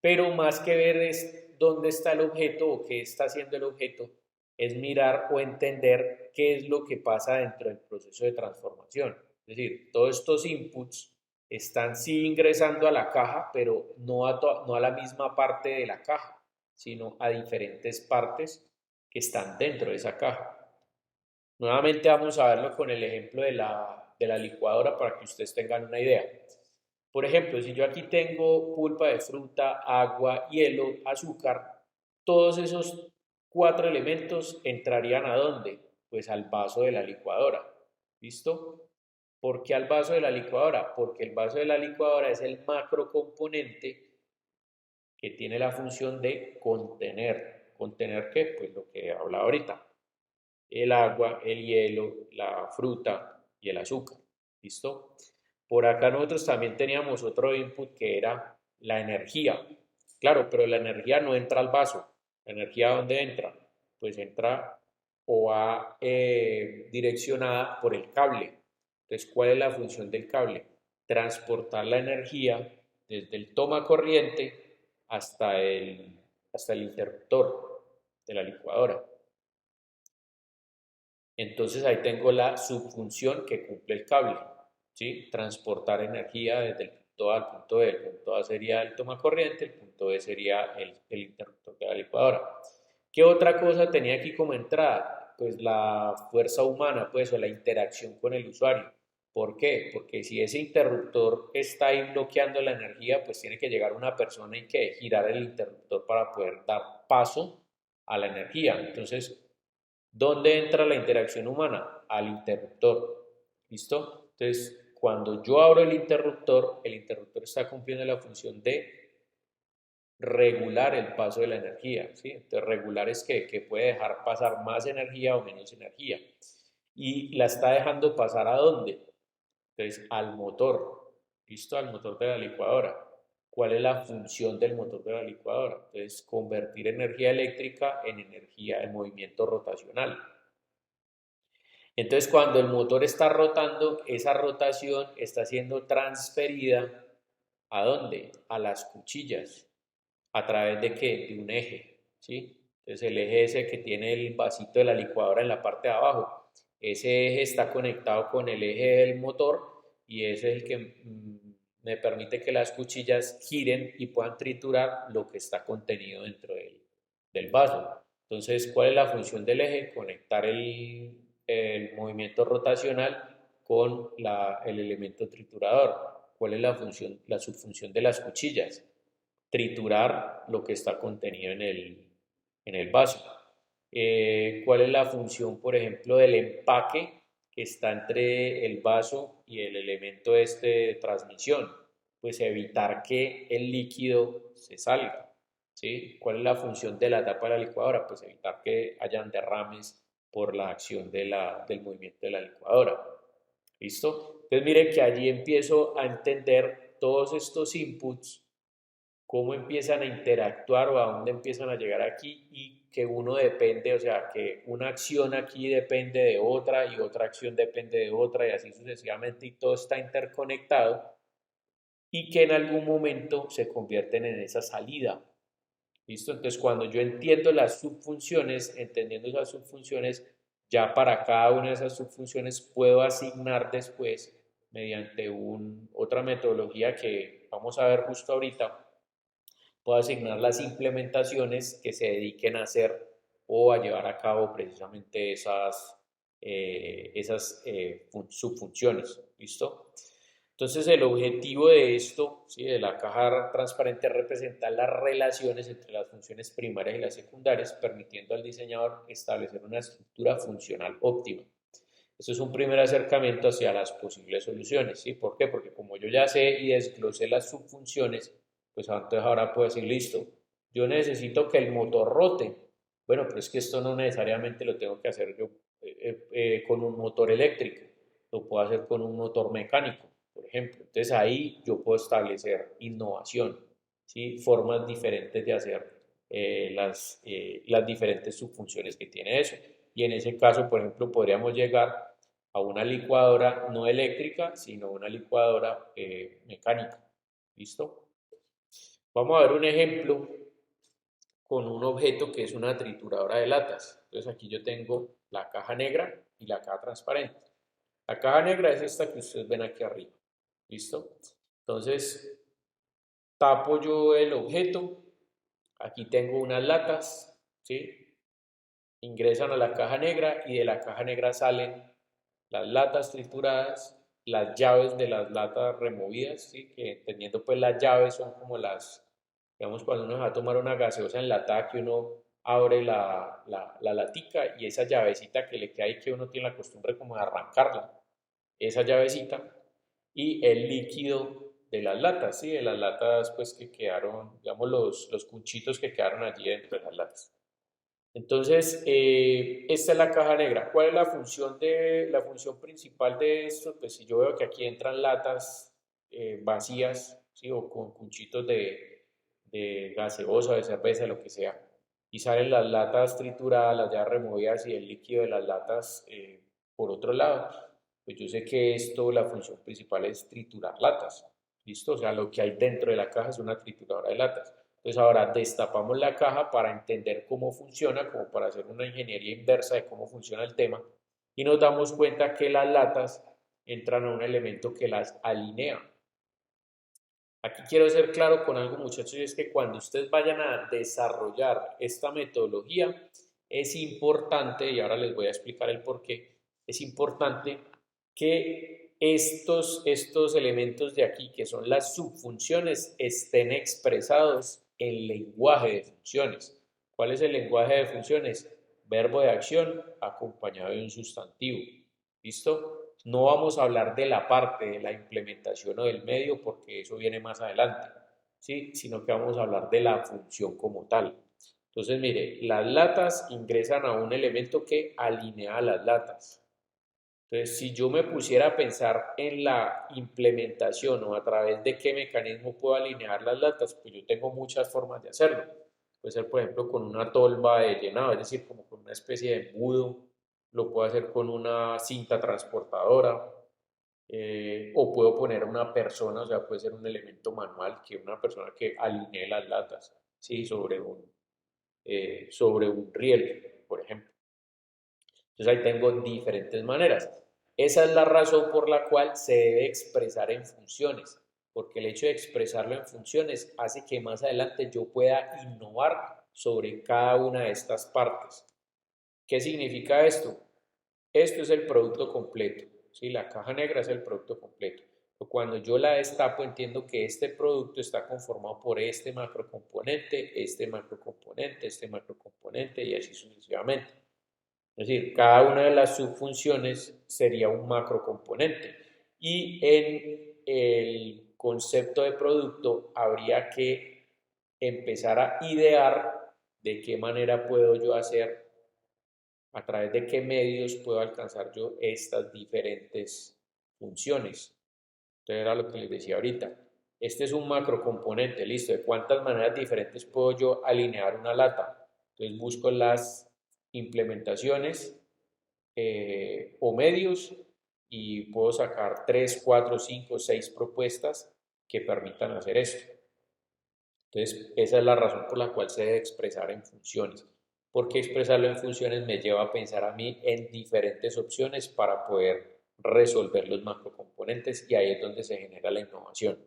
pero más que ver es dónde está el objeto o qué está haciendo el objeto, es mirar o entender qué es lo que pasa dentro del proceso de transformación. Es decir, todos estos inputs están sí ingresando a la caja, pero no a la misma parte de la caja, sino a diferentes partes que están dentro de esa caja. Nuevamente vamos a verlo con el ejemplo de la licuadora para que ustedes tengan una idea. Por ejemplo, si yo aquí tengo pulpa de fruta, agua, hielo, azúcar, todos esos 4 elementos entrarían ¿a dónde? Pues al vaso de la licuadora. ¿Listo? ¿Por qué al vaso de la licuadora? Porque el vaso de la licuadora es el macrocomponente que tiene la función de contener. ¿Contener qué? Pues lo que hablaba ahorita. El agua, el hielo, la fruta y el azúcar. ¿Listo? Por acá nosotros también teníamos otro input que era la energía. Claro, pero la energía no entra al vaso. ¿La energía dónde entra? Pues entra o va direccionada por el cable. Entonces, ¿cuál es la función del cable? Transportar la energía desde el toma corriente hasta el interruptor de la licuadora. Entonces ahí tengo la subfunción que cumple el cable, ¿sí? Transportar energía desde el punto A al punto B. El punto A sería el toma corriente, el punto B sería el interruptor de la licuadora. ¿Qué otra cosa tenía aquí como entrada? Pues la fuerza humana, pues, o la interacción con el usuario. ¿Por qué? Porque si ese interruptor está ahí bloqueando la energía, pues tiene que llegar una persona y que girar el interruptor para poder dar paso a la energía. Entonces, ¿dónde entra la interacción humana? Al interruptor. ¿Listo? Entonces, cuando yo abro el interruptor está cumpliendo la función de regular el paso de la energía. ¿Sí? Entonces, regular es que puede dejar pasar más energía o menos energía. ¿Y la está dejando pasar a dónde? Entonces, al motor. ¿Listo? Al motor de la licuadora. ¿Cuál es la función del motor de la licuadora? Entonces, convertir energía eléctrica en energía en movimiento rotacional. Entonces, cuando el motor está rotando, esa rotación está siendo transferida ¿a dónde? A las cuchillas. ¿A través de qué? De un eje, ¿sí? Entonces, el eje ese que tiene el vasito de la licuadora en la parte de abajo, ese eje está conectado con el eje del motor y ese es el que me permite que las cuchillas giren y puedan triturar lo que está contenido dentro del vaso. Entonces, ¿cuál es la función del eje? Conectar el movimiento rotacional con el elemento triturador. ¿Cuál es la subfunción de las cuchillas? Triturar lo que está contenido en el vaso. ¿Cuál es la función, por ejemplo, del empaque que está entre el vaso y el elemento este de transmisión? Pues evitar que el líquido se salga. ¿Sí? ¿Cuál es la función de la tapa de la licuadora? Pues evitar que hayan derrames por la acción del movimiento de la licuadora. ¿Listo? Entonces mire que allí empiezo a entender todos estos inputs, cómo empiezan a interactuar o a dónde empiezan a llegar aquí y que uno depende, o sea, que una acción aquí depende de otra y otra acción depende de otra y así sucesivamente y todo está interconectado y que en algún momento se convierten en esa salida. ¿Listo? Entonces, cuando yo entiendo las subfunciones, entendiendo esas subfunciones, ya para cada una de esas subfunciones puedo asignar después mediante otra metodología que vamos a ver justo ahorita, puedo asignar las implementaciones que se dediquen a hacer o a llevar a cabo precisamente esas subfunciones. ¿Listo? Entonces el objetivo de esto, ¿sí?, de la caja transparente, es representar las relaciones entre las funciones primarias y las secundarias, permitiendo al diseñador establecer una estructura funcional óptima. Esto es un primer acercamiento hacia las posibles soluciones, ¿sí? ¿Por qué? Porque como yo ya sé y desglosé las subfunciones, pues entonces ahora puedo decir, listo, yo necesito que el motor rote. Bueno, pero es que esto no necesariamente lo tengo que hacer yo con un motor eléctrico, lo puedo hacer con un motor mecánico, por ejemplo. Entonces ahí yo puedo establecer innovación, ¿sí?, formas diferentes de hacer las diferentes subfunciones que tiene eso. Y en ese caso, por ejemplo, podríamos llegar a una licuadora no eléctrica, sino una licuadora mecánica. ¿Listo? Vamos a ver un ejemplo con un objeto que es una trituradora de latas. Entonces aquí yo tengo la caja negra y la caja transparente. La caja negra es esta que ustedes ven aquí arriba. ¿Listo? Entonces tapo yo el objeto. Aquí tengo unas latas, ¿sí? Ingresan a la caja negra y de la caja negra salen las latas trituradas, las llaves de las latas removidas, ¿sí?, que entendiendo pues las llaves son como digamos, cuando uno va a tomar una gaseosa enlatada, que uno abre la latica y esa llavecita que le queda ahí, que uno tiene la costumbre como de arrancarla, esa llavecita, y el líquido de las latas, ¿sí?, de las latas pues que quedaron, digamos, los cuchitos que quedaron allí dentro de las latas. Entonces, esta es la caja negra. ¿Cuál es la función principal de esto? Pues si yo veo que aquí entran latas vacías, ¿sí?, o con cuchitos de gaseosa, de cerveza, lo que sea, y salen las latas trituradas, las ya removidas y el líquido de las latas por otro lado, pues yo sé que la función principal es triturar latas. ¿Listo? O sea, lo que hay dentro de la caja es una trituradora de latas. Entonces ahora destapamos la caja para entender cómo funciona, como para hacer una ingeniería inversa de cómo funciona el tema, y nos damos cuenta que las latas entran a un elemento que las alinea. Aquí quiero ser claro con algo, muchachos, y es que cuando ustedes vayan a desarrollar esta metodología, es importante, y ahora les voy a explicar el por qué, es importante que estos elementos de aquí, que son las subfunciones, estén expresados en lenguaje de funciones. ¿Cuál es el lenguaje de funciones? Verbo de acción acompañado de un sustantivo. ¿Listo? No vamos a hablar de la parte de la implementación o del medio porque eso viene más adelante, ¿sí?, sino que vamos a hablar de la función como tal. Entonces, mire, las latas ingresan a un elemento que alinea las latas. Entonces, si yo me pusiera a pensar en la implementación o a través de qué mecanismo puedo alinear las latas, pues yo tengo muchas formas de hacerlo. Puede ser, por ejemplo, con una tolva de llenado, es decir, como con una especie de embudo. Lo puedo hacer con una cinta transportadora, o puedo poner a una persona, o sea, puede ser un elemento manual, que una persona que alinee las latas, ¿sí?, sobre un riel, por ejemplo. Entonces ahí tengo diferentes maneras. Esa es la razón por la cual se debe expresar en funciones, porque el hecho de expresarlo en funciones hace que más adelante yo pueda innovar sobre cada una de estas partes. ¿Qué significa esto? Esto es el producto completo, ¿sí? La caja negra es el producto completo. Pero cuando yo la destapo, entiendo que este producto está conformado por este macrocomponente, este macrocomponente, este macrocomponente y así sucesivamente. Es decir, cada una de las subfunciones sería un macrocomponente. Y en el concepto de producto habría que empezar a idear de qué manera puedo yo hacer, a través de qué medios puedo alcanzar yo estas diferentes funciones. Entonces era lo que les decía ahorita. Este es un macrocomponente, listo. ¿De cuántas maneras diferentes puedo yo alinear una lata? Entonces busco las implementaciones o medios y puedo sacar 3, 4, 5, 6 propuestas que permitan hacer esto. Entonces, esa es la razón por la cual se debe expresar en funciones. Porque expresarlo en funciones me lleva a pensar a mí en diferentes opciones para poder resolver los macrocomponentes y ahí es donde se genera la innovación.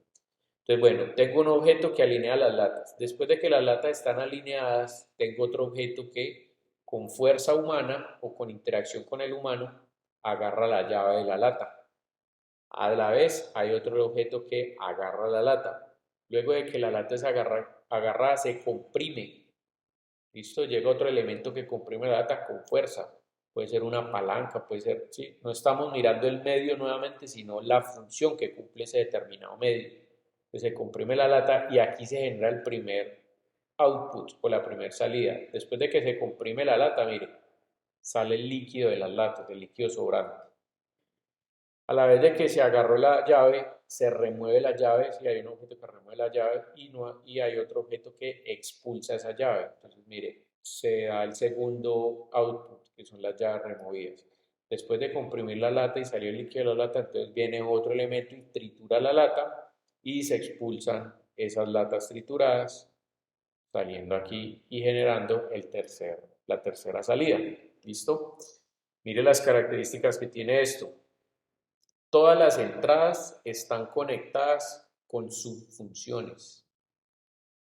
Entonces, bueno, tengo un objeto que alinea las latas. Después de que las latas están alineadas, tengo otro objeto que con fuerza humana o con interacción con el humano agarra la llave de la lata. A la vez hay otro objeto que agarra la lata. Luego de que la lata es agarrada, se comprime. ¿Listo? Llega otro elemento que comprime la lata con fuerza. Puede ser una palanca, puede ser, ¿sí? No estamos mirando el medio nuevamente, sino la función que cumple ese determinado medio. Pues se comprime la lata y aquí se genera el primer output o la primera salida. Después de que se comprime la lata, mire, sale el líquido de las latas, el líquido sobrante. A la vez de que se agarró la llave, se remueve la llave, si hay un objeto que remueve la llave y hay otro objeto que expulsa esa llave. Entonces, mire, se da el segundo output, que son las llaves removidas. Después de comprimir la lata y salió el líquido de la lata, entonces viene otro elemento y tritura la lata y se expulsan esas latas trituradas, saliendo aquí y generando la tercera salida. ¿Listo? Mire las características que tiene esto. Todas las entradas están conectadas con subfunciones.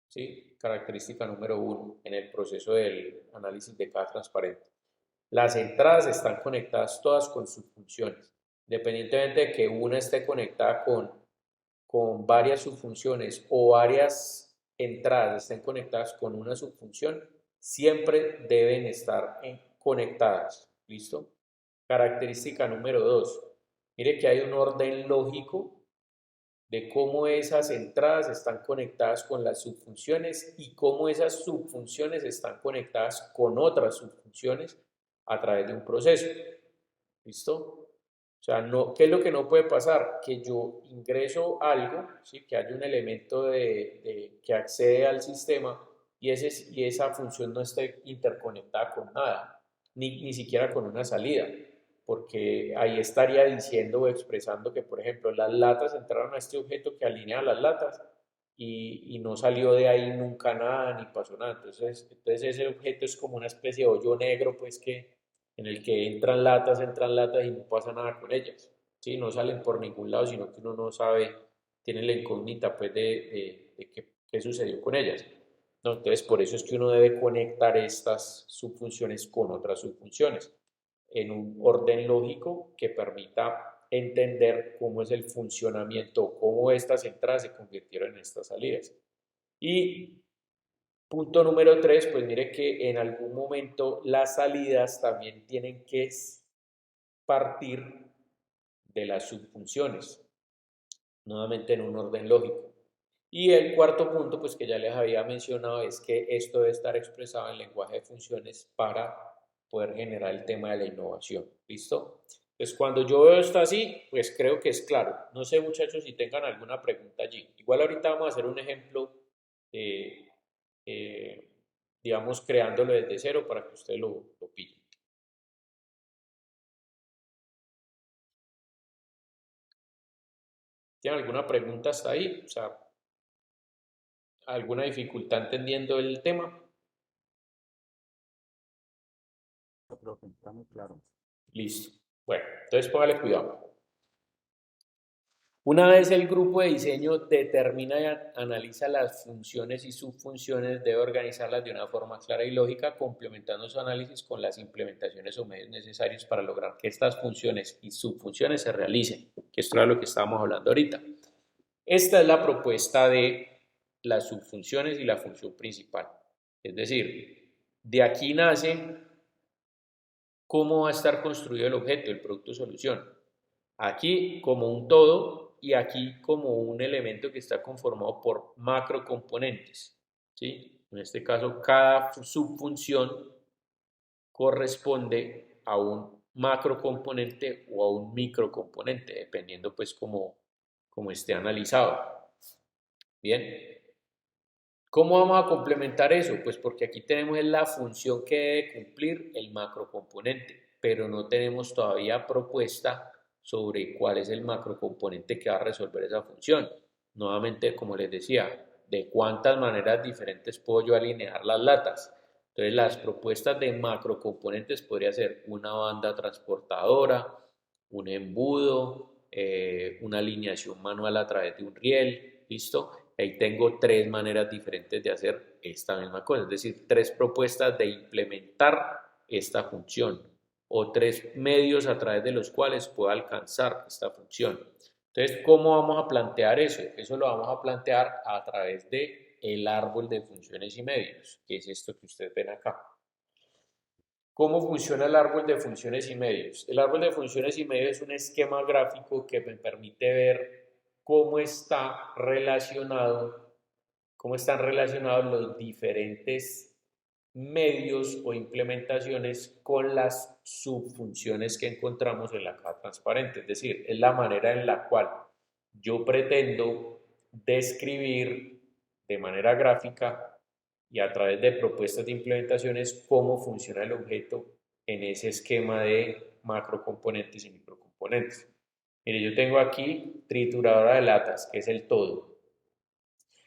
¿Sí? Característica número 1 en el proceso del análisis de caja transparente. Las entradas están conectadas todas con subfunciones. Independientemente de que una esté conectada con varias subfunciones o varias entradas estén conectadas con una subfunción, siempre deben estar conectadas. ¿Listo? Característica número 2. Mire que hay un orden lógico de cómo esas entradas están conectadas con las subfunciones y cómo esas subfunciones están conectadas con otras subfunciones a través de un proceso. ¿Listo? O sea, no, ¿qué es lo que no puede pasar? Que yo ingreso algo, ¿sí? Que haya un elemento que accede al sistema y esa función no esté interconectada con nada, ni siquiera con una salida, porque ahí estaría diciendo o expresando que, por ejemplo, las latas entraron a este objeto que alinea las latas y no salió de ahí nunca nada, ni pasó nada. Entonces ese objeto es como una especie de hoyo negro, pues que en el que entran latas y no pasa nada con ellas. ¿Sí? No salen por ningún lado, sino que uno no sabe, tiene la incógnita pues de qué sucedió con ellas. ¿No? Entonces, por eso es que uno debe conectar estas subfunciones con otras subfunciones en un orden lógico que permita entender cómo es el funcionamiento, cómo estas entradas se convirtieron en estas salidas. Y punto número 3, pues mire que en algún momento las salidas también tienen que partir de las subfunciones, nuevamente en un orden lógico. Y el cuarto punto, pues que ya les había mencionado, es que esto debe estar expresado en lenguaje de funciones para poder generar el tema de la innovación. ¿Listo? Pues cuando yo veo esto así, pues creo que es claro. No sé, muchachos, si tengan alguna pregunta allí. Igual ahorita vamos a hacer un ejemplo, digamos, creándolo desde cero para que usted lo pille. ¿Tienen alguna pregunta hasta ahí? O sea, ¿alguna dificultad entendiendo el tema? Creo que está muy claro. Listo. Bueno, entonces póngale cuidado. Una vez el grupo de diseño determina y analiza las funciones y subfunciones, debe organizarlas de una forma clara y lógica, complementando su análisis con las implementaciones o medios necesarios para lograr que estas funciones y subfunciones se realicen, que esto era lo que estábamos hablando ahorita. Esta es la propuesta de las subfunciones y la función principal. Es decir, de aquí nace cómo va a estar construido el objeto, el producto solución. Aquí como un todo y aquí como un elemento que está conformado por macrocomponentes. ¿Sí? En este caso, cada subfunción corresponde a un macrocomponente o a un microcomponente, dependiendo pues como esté analizado. Bien. ¿Cómo vamos a complementar eso? Pues porque aquí tenemos la función que debe cumplir el macrocomponente, pero no tenemos todavía propuesta sobre cuál es el macrocomponente que va a resolver esa función. Nuevamente, como les decía, de cuántas maneras diferentes puedo yo alinear las latas. Entonces, las propuestas de macrocomponentes podría ser una banda transportadora, un embudo, una alineación manual a través de un riel, ¿listo? Ahí tengo tres maneras diferentes de hacer esta misma cosa, es decir, tres propuestas de implementar esta función o tres medios a través de los cuales puedo alcanzar esta función. Entonces, ¿cómo vamos a plantear eso? Eso lo vamos a plantear a través de el árbol de funciones y medios, que es esto que ustedes ven acá. ¿Cómo funciona el árbol de funciones y medios? El árbol de funciones y medios es un esquema gráfico que me permite ver cómo está relacionado, cómo están relacionados los diferentes medios o implementaciones con las subfunciones que encontramos en la caja transparente. Es decir, es la manera en la cual yo pretendo describir de manera gráfica y a través de propuestas de implementaciones cómo funciona el objeto en ese esquema de macrocomponentes y microcomponentes. Mire, yo tengo aquí trituradora de latas, que es el todo.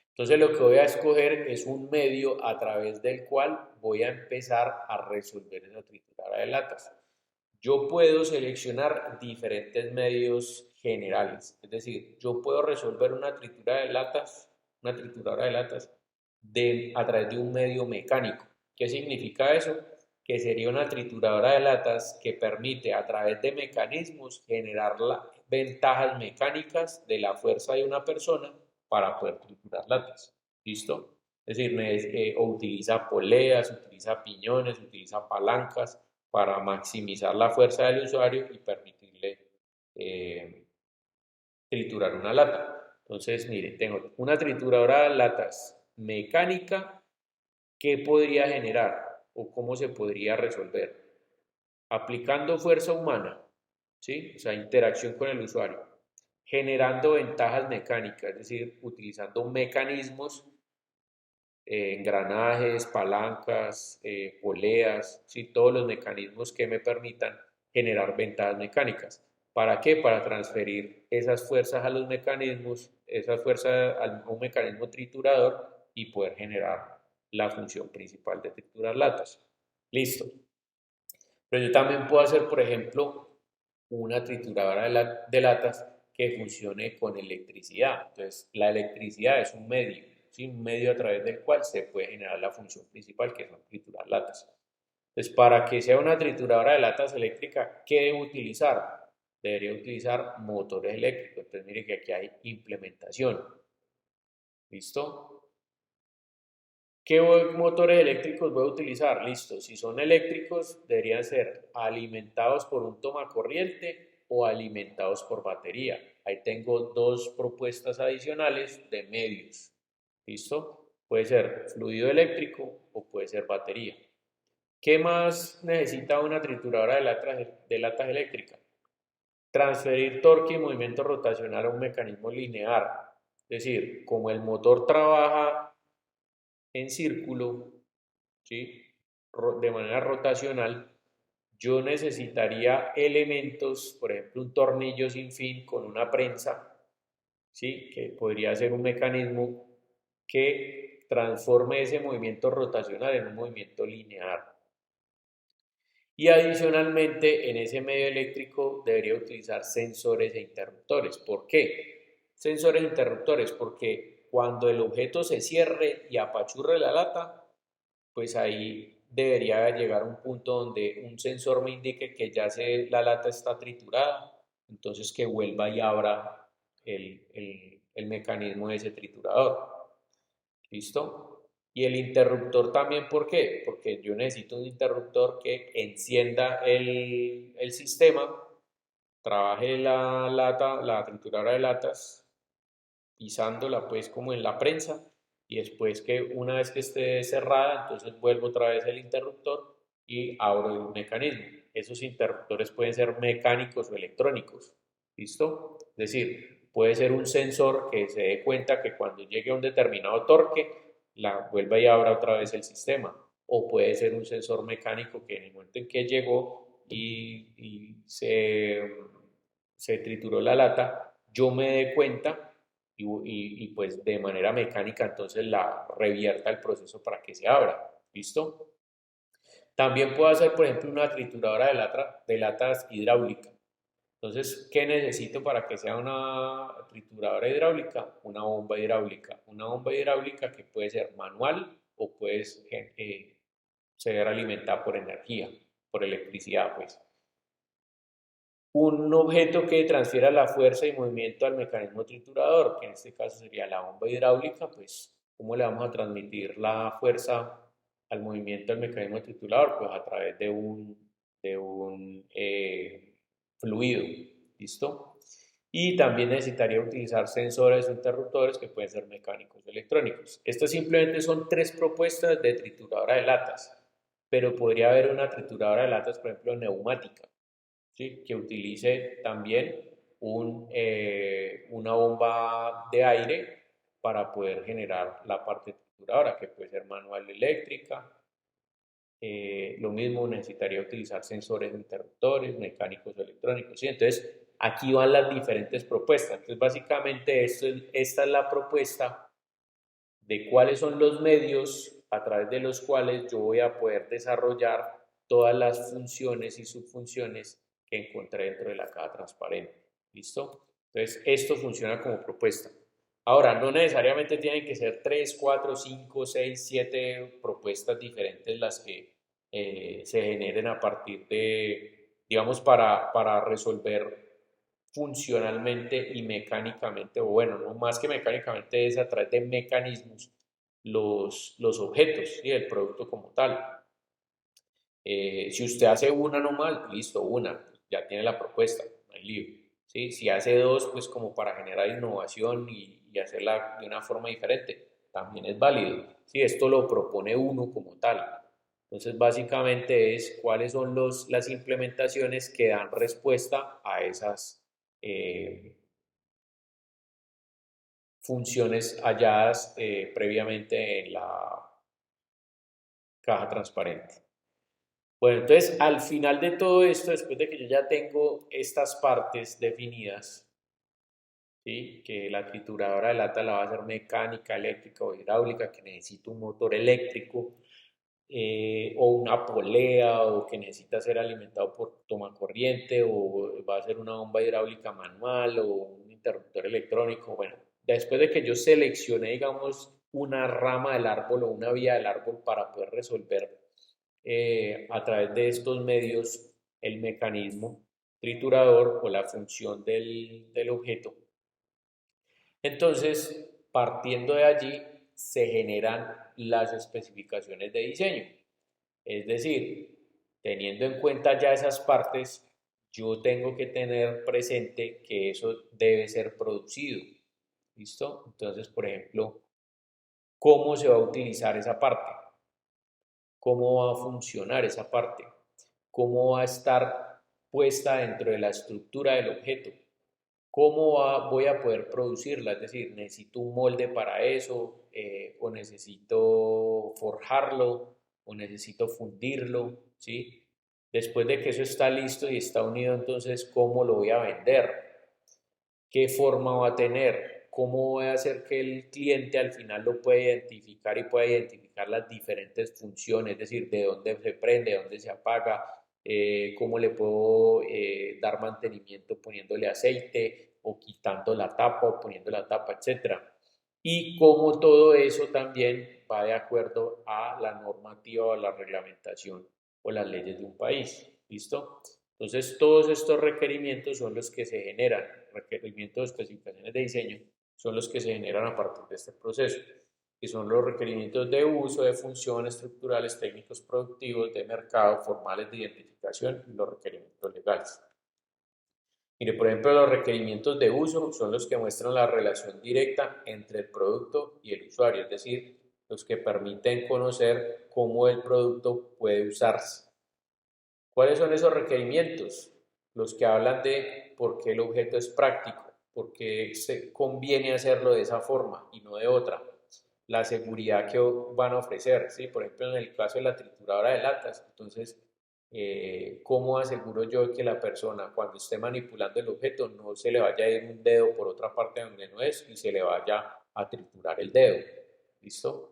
Entonces lo que voy a escoger es un medio a través del cual voy a empezar a resolver esa trituradora de latas. Yo puedo seleccionar diferentes medios generales, es decir, yo puedo resolver una trituradora de latas a través de un medio mecánico. ¿Qué significa eso? Que sería una trituradora de latas que permite a través de mecanismos generar ventajas mecánicas de la fuerza de una persona para poder triturar latas. ¿Listo? Es decir, o utiliza poleas, utiliza piñones, utiliza palancas para maximizar la fuerza del usuario y permitirle triturar una lata. Entonces, mire, tengo una trituradora de latas mecánica. ¿Qué podría generar o cómo se podría resolver? Aplicando fuerza humana, ¿sí? O sea, interacción con el usuario, generando ventajas mecánicas, es decir, utilizando mecanismos, engranajes, palancas, poleas, ¿sí? Todos los mecanismos que me permitan generar ventajas mecánicas. ¿Para qué? Para transferir esas fuerzas a los mecanismos, esas fuerzas a un mecanismo triturador y poder generar la función principal de triturar latas. Listo. Pero yo también puedo hacer, por ejemplo, una trituradora de latas que funcione con electricidad. Entonces, la electricidad es un medio, ¿sí? Un medio a través del cual se puede generar la función principal, que son triturar latas. Entonces, para que sea una trituradora de latas eléctrica, ¿qué debo utilizar? Debería utilizar motores eléctricos. Entonces, mire que aquí hay implementación. ¿Listo? ¿Qué motores eléctricos voy a utilizar? Listo, si son eléctricos, deberían ser alimentados por un tomacorriente o alimentados por batería. Ahí tengo dos propuestas adicionales de medios. ¿Listo? Puede ser fluido eléctrico o puede ser batería. ¿Qué más necesita una trituradora de latas eléctricas? Transferir torque y movimiento rotacional a un mecanismo lineal. Es decir, como el motor trabaja en círculo, ¿sí? De manera rotacional, yo necesitaría elementos, por ejemplo, un tornillo sin fin con una prensa, ¿sí? Que podría ser un mecanismo que transforme ese movimiento rotacional en un movimiento lineal. Y adicionalmente, en ese medio eléctrico debería utilizar sensores e interruptores. ¿Por qué? Sensores e interruptores, porque cuando el objeto se cierre y apachurre la lata, pues ahí debería llegar a un punto donde un sensor me indique que ya la lata está triturada, entonces que vuelva y abra el mecanismo de ese triturador. ¿Listo? Y el interruptor también, ¿por qué? Porque yo necesito un interruptor que encienda el sistema, trabaje la trituradora de latas, pisándola pues como en la prensa, y después que una vez que esté cerrada, entonces vuelvo otra vez el interruptor y abro el mecanismo. Esos interruptores pueden ser mecánicos o electrónicos, ¿listo? Es decir, puede ser un sensor que se dé cuenta que cuando llegue a un determinado torque, la vuelva y abra otra vez el sistema. O puede ser un sensor mecánico que en el momento en que llegó y se trituró la lata, yo me dé cuenta y pues de manera mecánica entonces la revierta el proceso para que se abra. ¿Listo? También puedo hacer, por ejemplo, una trituradora de latas hidráulica. Entonces, ¿qué necesito para que sea una trituradora hidráulica? Una bomba hidráulica. Una bomba hidráulica que puede ser manual o puede ser alimentada por energía, por electricidad, pues. Un objeto que transfiera la fuerza y movimiento al mecanismo triturador, que en este caso sería la bomba hidráulica, pues, ¿cómo le vamos a transmitir la fuerza al movimiento del mecanismo triturador? Pues a través de un fluido, ¿listo? Y también necesitaría utilizar sensores o interruptores que pueden ser mecánicos o electrónicos. Estas simplemente son tres propuestas de trituradora de latas, pero podría haber una trituradora de latas, por ejemplo, neumática, ¿sí? Que utilice también una bomba de aire para poder generar la parte trituradora, que puede ser manual eléctrica. Lo mismo necesitaría utilizar sensores interruptores, mecánicos o electrónicos, ¿sí? Entonces, aquí van las diferentes propuestas. Entonces, básicamente, esta es la propuesta de cuáles son los medios a través de los cuales yo voy a poder desarrollar todas las funciones y subfunciones que encontré dentro de la caja transparente. ¿Listo? Entonces, esto funciona como propuesta. Ahora, no necesariamente tienen que ser 3, 4, 5, 6, 7 propuestas diferentes las que se generen a partir de, digamos, para resolver funcionalmente y mecánicamente, o bueno, no más que mecánicamente, es a través de mecanismos los objetos y ¿sí? El producto como tal. Si usted hace una nomás, listo, una, ya tiene la propuesta, no hay lío. ¿Sí? Si hace dos, pues como para generar innovación y hacerla de una forma diferente, también es válido. ¿Sí? Esto lo propone uno como tal. Entonces, básicamente es cuáles son las implementaciones que dan respuesta a esas funciones halladas previamente en la caja transparente. Bueno, entonces al final de todo esto, después de que yo ya tengo estas partes definidas, ¿sí? Que la trituradora de lata la va a hacer mecánica, eléctrica o hidráulica, que necesita un motor eléctrico, o una polea, o que necesita ser alimentado por toma corriente, o va a ser una bomba hidráulica manual, o un interruptor electrónico. Bueno, después de que yo seleccione, digamos, una rama del árbol o una vía del árbol para poder resolver a través de estos medios el mecanismo triturador o la función del objeto, entonces, partiendo de allí, se generan las especificaciones de diseño. Es decir, teniendo en cuenta ya esas partes, yo tengo que tener presente que eso debe ser producido. ¿Listo? Entonces, por ejemplo, ¿cómo se va a utilizar esa parte? ¿Cómo va a funcionar esa parte? ¿Cómo va a estar puesta dentro de la estructura del objeto? ¿Cómo voy a poder producirla? Es decir, necesito un molde para eso, o necesito forjarlo, o necesito fundirlo, ¿sí? Después de que eso está listo y está unido, entonces, ¿cómo lo voy a vender? ¿Qué forma va a tener? ¿Cómo voy a hacer que el cliente al final lo pueda identificar y pueda identificar las diferentes funciones? Es decir, de dónde se prende, de dónde se apaga, cómo le puedo dar mantenimiento poniéndole aceite o quitando la tapa o poniendo la tapa, etcétera. Y cómo todo eso también va de acuerdo a la normativa o la reglamentación o las leyes de un país. ¿Listo? Entonces, todos estos requerimientos son los que se generan, requerimientos, especificaciones de diseño, son los que se generan a partir de este proceso, que son los requerimientos de uso, de función, estructurales, técnicos, productivos, de mercado, formales de identificación y los requerimientos legales. Mire, por ejemplo, los requerimientos de uso son los que muestran la relación directa entre el producto y el usuario, es decir, los que permiten conocer cómo el producto puede usarse. ¿Cuáles son esos requerimientos? Los que hablan de por qué el objeto es práctico, por qué se conviene hacerlo de esa forma y no de otra. La seguridad que van a ofrecer, ¿sí? Por ejemplo, en el caso de la trituradora de latas, entonces, ¿cómo aseguro yo que la persona cuando esté manipulando el objeto no se le vaya a ir un dedo por otra parte donde no es y se le vaya a triturar el dedo? ¿Listo?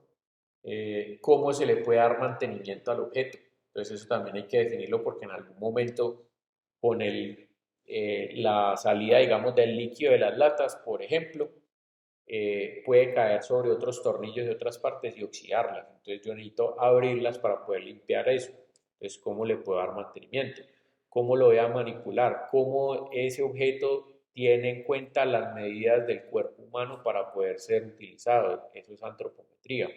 ¿Cómo se le puede dar mantenimiento al objeto? Entonces eso también hay que definirlo porque en algún momento con la salida, digamos, del líquido de las latas, por ejemplo, puede caer sobre otros tornillos de otras partes y oxidarlas. Entonces yo necesito abrirlas para poder limpiar eso. Entonces, ¿cómo le puedo dar mantenimiento? ¿Cómo lo voy a manipular? ¿Cómo ese objeto tiene en cuenta las medidas del cuerpo humano para poder ser utilizado? Eso es antropometría.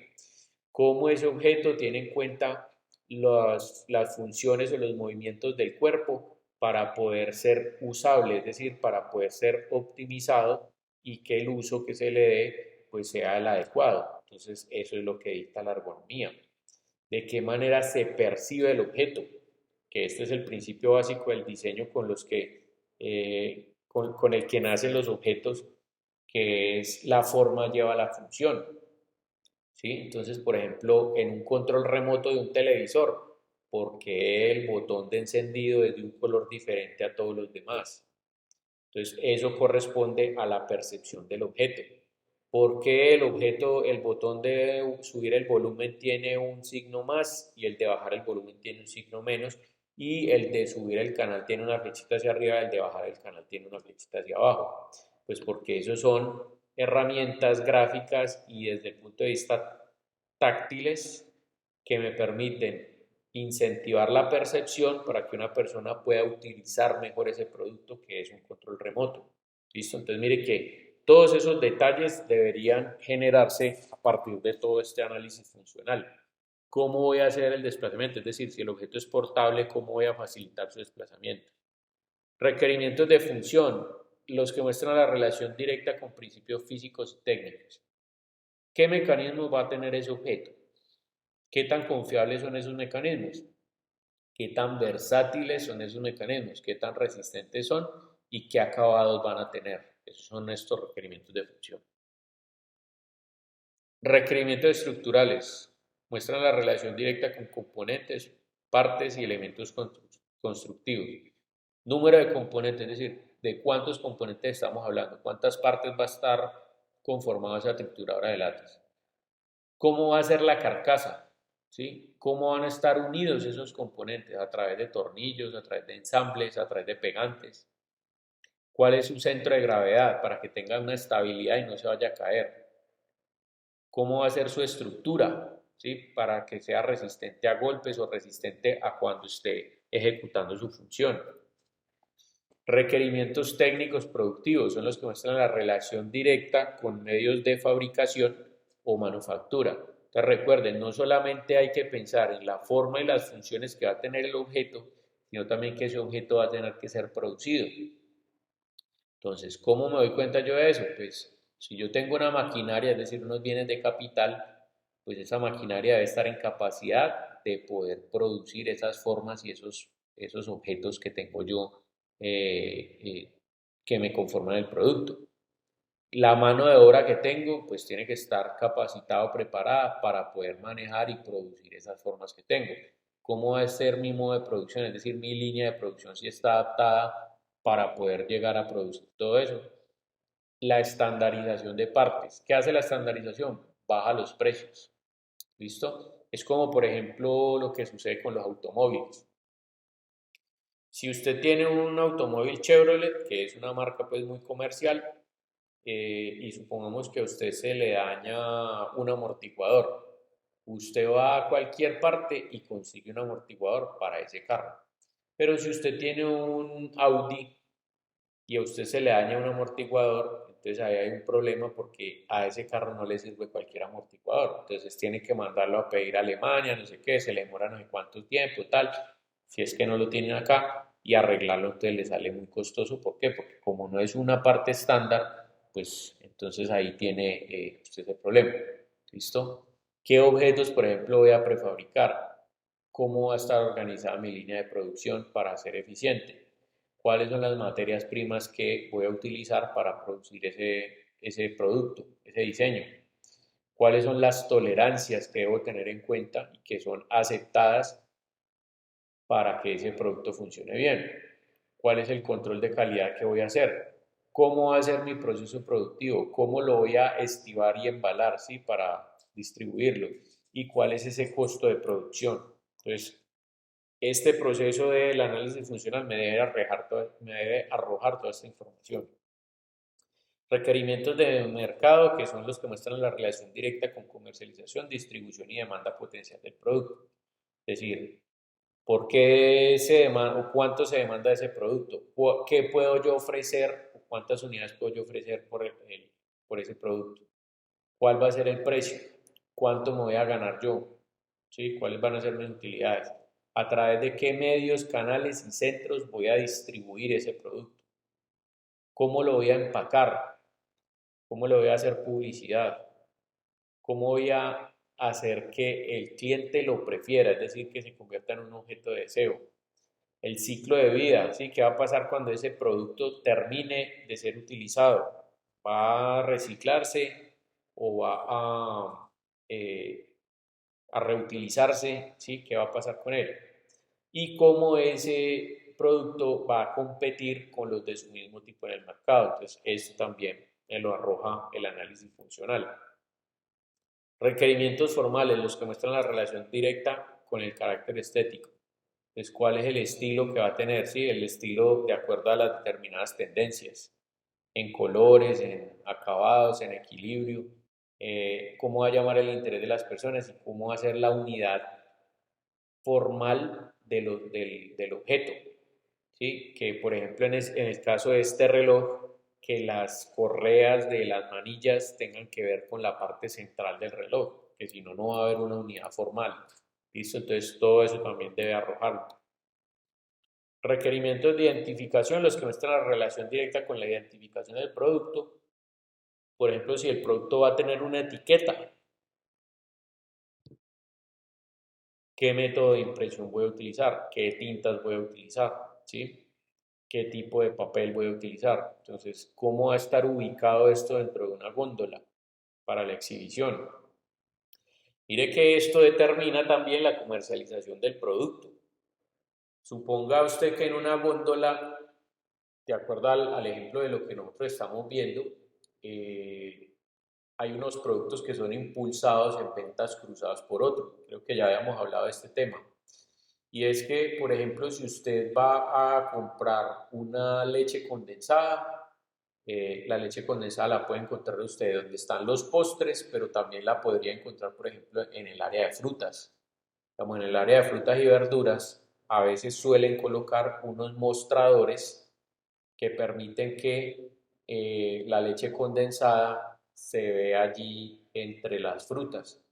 ¿Cómo ese objeto tiene en cuenta las funciones o los movimientos del cuerpo para poder ser usable, es decir, para poder ser optimizado y que el uso que se le dé pues sea el adecuado? Entonces eso es lo que dicta la ergonomía. ¿De qué manera se percibe el objeto? Que este es el principio básico del diseño con el que nacen los objetos, que es la forma lleva la función. ¿Sí? Entonces, por ejemplo, en un control remoto de un televisor, ¿por qué el botón de encendido es de un color diferente a todos los demás? Entonces, eso corresponde a la percepción del objeto. ¿Por qué el botón de subir el volumen tiene un signo más y el de bajar el volumen tiene un signo menos? Y el de subir el canal tiene una flechita hacia arriba y el de bajar el canal tiene una flechita hacia abajo. Pues porque esos son herramientas gráficas y desde el punto de vista táctiles que me permiten incentivar la percepción para que una persona pueda utilizar mejor ese producto, que es un control remoto. ¿Listo? Entonces mire que todos esos detalles deberían generarse a partir de todo este análisis funcional. ¿Cómo voy a hacer el desplazamiento? Es decir, si el objeto es portable, ¿cómo voy a facilitar su desplazamiento? Requerimientos de función, los que muestran la relación directa con principios físicos y técnicos. ¿Qué mecanismos va a tener ese objeto? ¿Qué tan confiables son esos mecanismos? ¿Qué tan versátiles son esos mecanismos? ¿Qué tan resistentes son? ¿Y qué acabados van a tener? Esos son estos requerimientos de función. Requerimientos estructurales. Muestran la relación directa con componentes, partes y elementos constructivos. Número de componentes, es decir, de cuántos componentes estamos hablando, cuántas partes va a estar conformada esa trituradora de latas. ¿Cómo va a ser la carcasa? ¿Sí? ¿Cómo van a estar unidos esos componentes? A través de tornillos, a través de ensambles, a través de pegantes. ¿Cuál es su centro de gravedad para que tenga una estabilidad y no se vaya a caer? ¿Cómo va a ser su estructura? ¿Sí? Para que sea resistente a golpes o resistente a cuando esté ejecutando su función. Requerimientos técnicos productivos son los que muestran la relación directa con medios de fabricación o manufactura. Entonces recuerden, no solamente hay que pensar en la forma y las funciones que va a tener el objeto, sino también que ese objeto va a tener que ser producido. Entonces, ¿cómo me doy cuenta yo de eso? Pues si yo tengo una maquinaria, es decir, unos bienes de capital, pues esa maquinaria debe estar en capacidad de poder producir esas formas y esos objetos que tengo yo que me conforman el producto. La mano de obra que tengo, pues tiene que estar capacitada o preparada para poder manejar y producir esas formas que tengo. ¿Cómo va a ser mi modo de producción? Es decir, mi línea de producción si está adaptada para poder llegar a producir todo eso. La estandarización de partes. ¿Qué hace la estandarización? Baja los precios. ¿Listo? Es como, por ejemplo, lo que sucede con los automóviles. Si usted tiene un automóvil Chevrolet, que es una marca pues muy comercial, y supongamos que a usted se le daña un amortiguador, usted va a cualquier parte y consigue un amortiguador para ese carro. Pero si usted tiene un Audi y a usted se le daña un amortiguador, entonces ahí hay un problema porque a ese carro no le sirve cualquier amortiguador. Entonces tiene que mandarlo a pedir a Alemania, no sé qué, se le demora no sé cuánto tiempo, tal, si es que no lo tienen acá, y arreglarlo entonces le sale muy costoso. ¿Por qué? Porque como no es una parte estándar, pues entonces ahí tiene usted ese problema. ¿Listo? ¿Qué objetos, por ejemplo, voy a prefabricar? ¿Cómo va a estar organizada mi línea de producción para ser eficiente? ¿Cuáles son las materias primas que voy a utilizar para producir ese producto, ese diseño? ¿Cuáles son las tolerancias que debo tener en cuenta y que son aceptadas para que ese producto funcione bien? ¿Cuál es el control de calidad que voy a hacer? ¿Cómo va a ser mi proceso productivo? ¿Cómo lo voy a estivar y embalar, ¿sí? Para distribuirlo? ¿Y cuál es ese costo de producción? Entonces, Este proceso del análisis funcional me debe arrojar toda esta información. Requerimientos de mercado, que son los que muestran la relación directa con comercialización, distribución y demanda potencial del producto. Es decir, ¿por qué se demanda o cuánto se demanda de ese producto? ¿Qué puedo yo ofrecer o cuántas unidades puedo yo ofrecer por ese producto? ¿Cuál va a ser el precio? ¿Cuánto me voy a ganar yo? ¿Sí? ¿Cuáles van a ser mis utilidades? ¿A través de qué medios, canales y centros voy a distribuir ese producto? ¿Cómo lo voy a empacar? ¿Cómo le voy a hacer publicidad? ¿Cómo voy a hacer que el cliente lo prefiera? Es decir, que se convierta en un objeto de deseo. El ciclo de vida, ¿sí? ¿Qué va a pasar cuando ese producto termine de ser utilizado? ¿Va a reciclarse o va a reutilizarse? ¿Sí? ¿Qué va a pasar con él? Y cómo ese producto va a competir con los de su mismo tipo en el mercado. Entonces, eso también me lo arroja el análisis funcional. Requerimientos formales, los que muestran la relación directa con el carácter estético. Entonces, ¿cuál es el estilo que va a tener? Sí, el estilo de acuerdo a las determinadas tendencias, en colores, en acabados, en equilibrio, cómo va a llamar el interés de las personas y cómo va a ser la unidad formal del objeto. ¿Sí? Que, por ejemplo, en el caso de este reloj, que las correas de las manillas tengan que ver con la parte central del reloj, que si no, no va a haber una unidad formal. ¿Listo? Entonces, todo eso también debe arrojarlo. Requerimientos de identificación, los que muestran la relación directa con la identificación del producto. Por ejemplo, si el producto va a tener una etiqueta, ¿qué método de impresión voy a utilizar? ¿Qué tintas voy a utilizar? ¿Sí? ¿Qué tipo de papel voy a utilizar? Entonces, ¿cómo va a estar ubicado esto dentro de una góndola para la exhibición? Mire que esto determina también la comercialización del producto. Suponga usted que en una góndola, de acuerdo al ejemplo de lo que nosotros estamos viendo, hay unos productos que son impulsados en ventas cruzadas por otros. Creo que ya habíamos hablado de este tema. Y es que, por ejemplo, si usted va a comprar una leche condensada, la leche condensada la puede encontrar usted donde están los postres, pero también la podría encontrar, por ejemplo, en el área de frutas. Como en el área de frutas y verduras, a veces suelen colocar unos mostradores que permiten que la leche condensada se vea allí entre las frutas.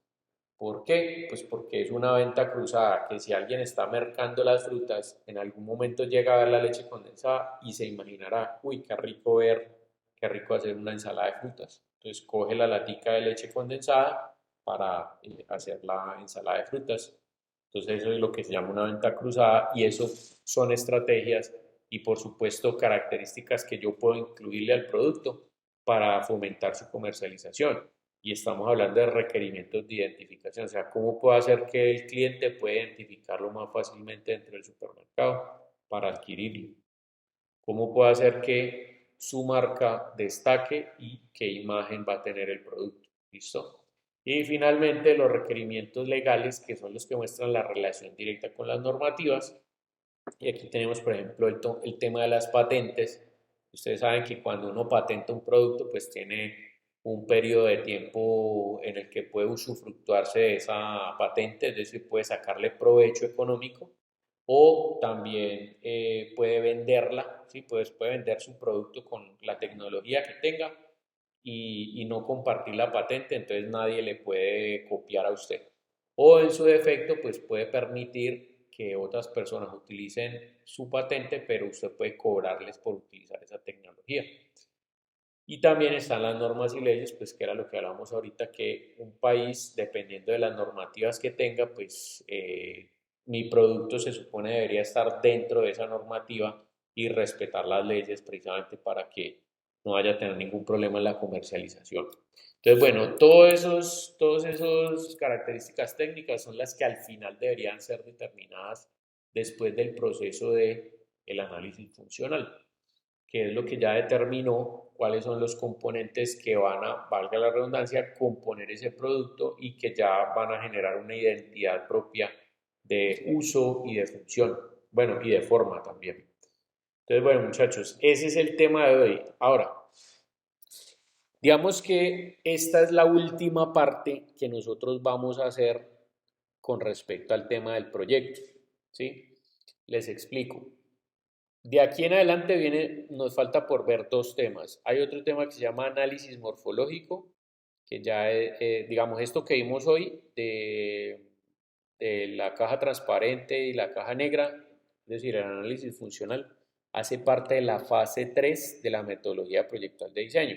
¿Por qué? Pues porque es una venta cruzada, que si alguien está mercando las frutas, en algún momento llega a ver la leche condensada y se imaginará, uy, qué rico hacer una ensalada de frutas. Entonces coge la latica de leche condensada para hacer la ensalada de frutas. Entonces eso es lo que se llama una venta cruzada y eso son estrategias y por supuesto características que yo puedo incluirle al producto para fomentar su comercialización. Y estamos hablando de requerimientos de identificación, o sea, cómo puedo hacer que el cliente pueda identificarlo más fácilmente dentro del supermercado para adquirirlo. Cómo puedo hacer que su marca destaque y qué imagen va a tener el producto. ¿Listo? Y finalmente los requerimientos legales, que son los que muestran la relación directa con las normativas. Y aquí tenemos, por ejemplo, el tema de las patentes. Ustedes saben que cuando uno patenta un producto, pues tiene un periodo de tiempo en el que puede usufructuarse de esa patente, es decir, puede sacarle provecho económico o también puede venderla, ¿sí? Puede vender su producto con la tecnología que tenga y no compartir la patente, entonces nadie le puede copiar a usted. O en su defecto, pues puede permitir que otras personas utilicen su patente, pero usted puede cobrarles por utilizar esa tecnología. Y también están las normas y leyes, pues que era lo que hablábamos ahorita, que un país, dependiendo de las normativas que tenga, pues mi producto se supone debería estar dentro de esa normativa y respetar las leyes precisamente para que no vaya a tener ningún problema en la comercialización. Entonces, bueno, todas esas características técnicas son las que al final deberían ser determinadas después del proceso de el análisis funcional, que es lo que ya determinó cuáles son los componentes que van a, valga la redundancia, componer ese producto y que ya van a generar una identidad propia de uso y de función, bueno, y de forma también. Entonces, bueno, muchachos, ese es el tema de hoy. Ahora, digamos que esta es la última parte que nosotros vamos a hacer con respecto al tema del proyecto, ¿sí? Les explico. De aquí en adelante nos falta por ver dos temas. Hay otro tema que se llama análisis morfológico, que ya, digamos, esto que vimos hoy de la caja transparente y la caja negra, es decir, el análisis funcional, hace parte de la fase 3 de la metodología proyectual de diseño.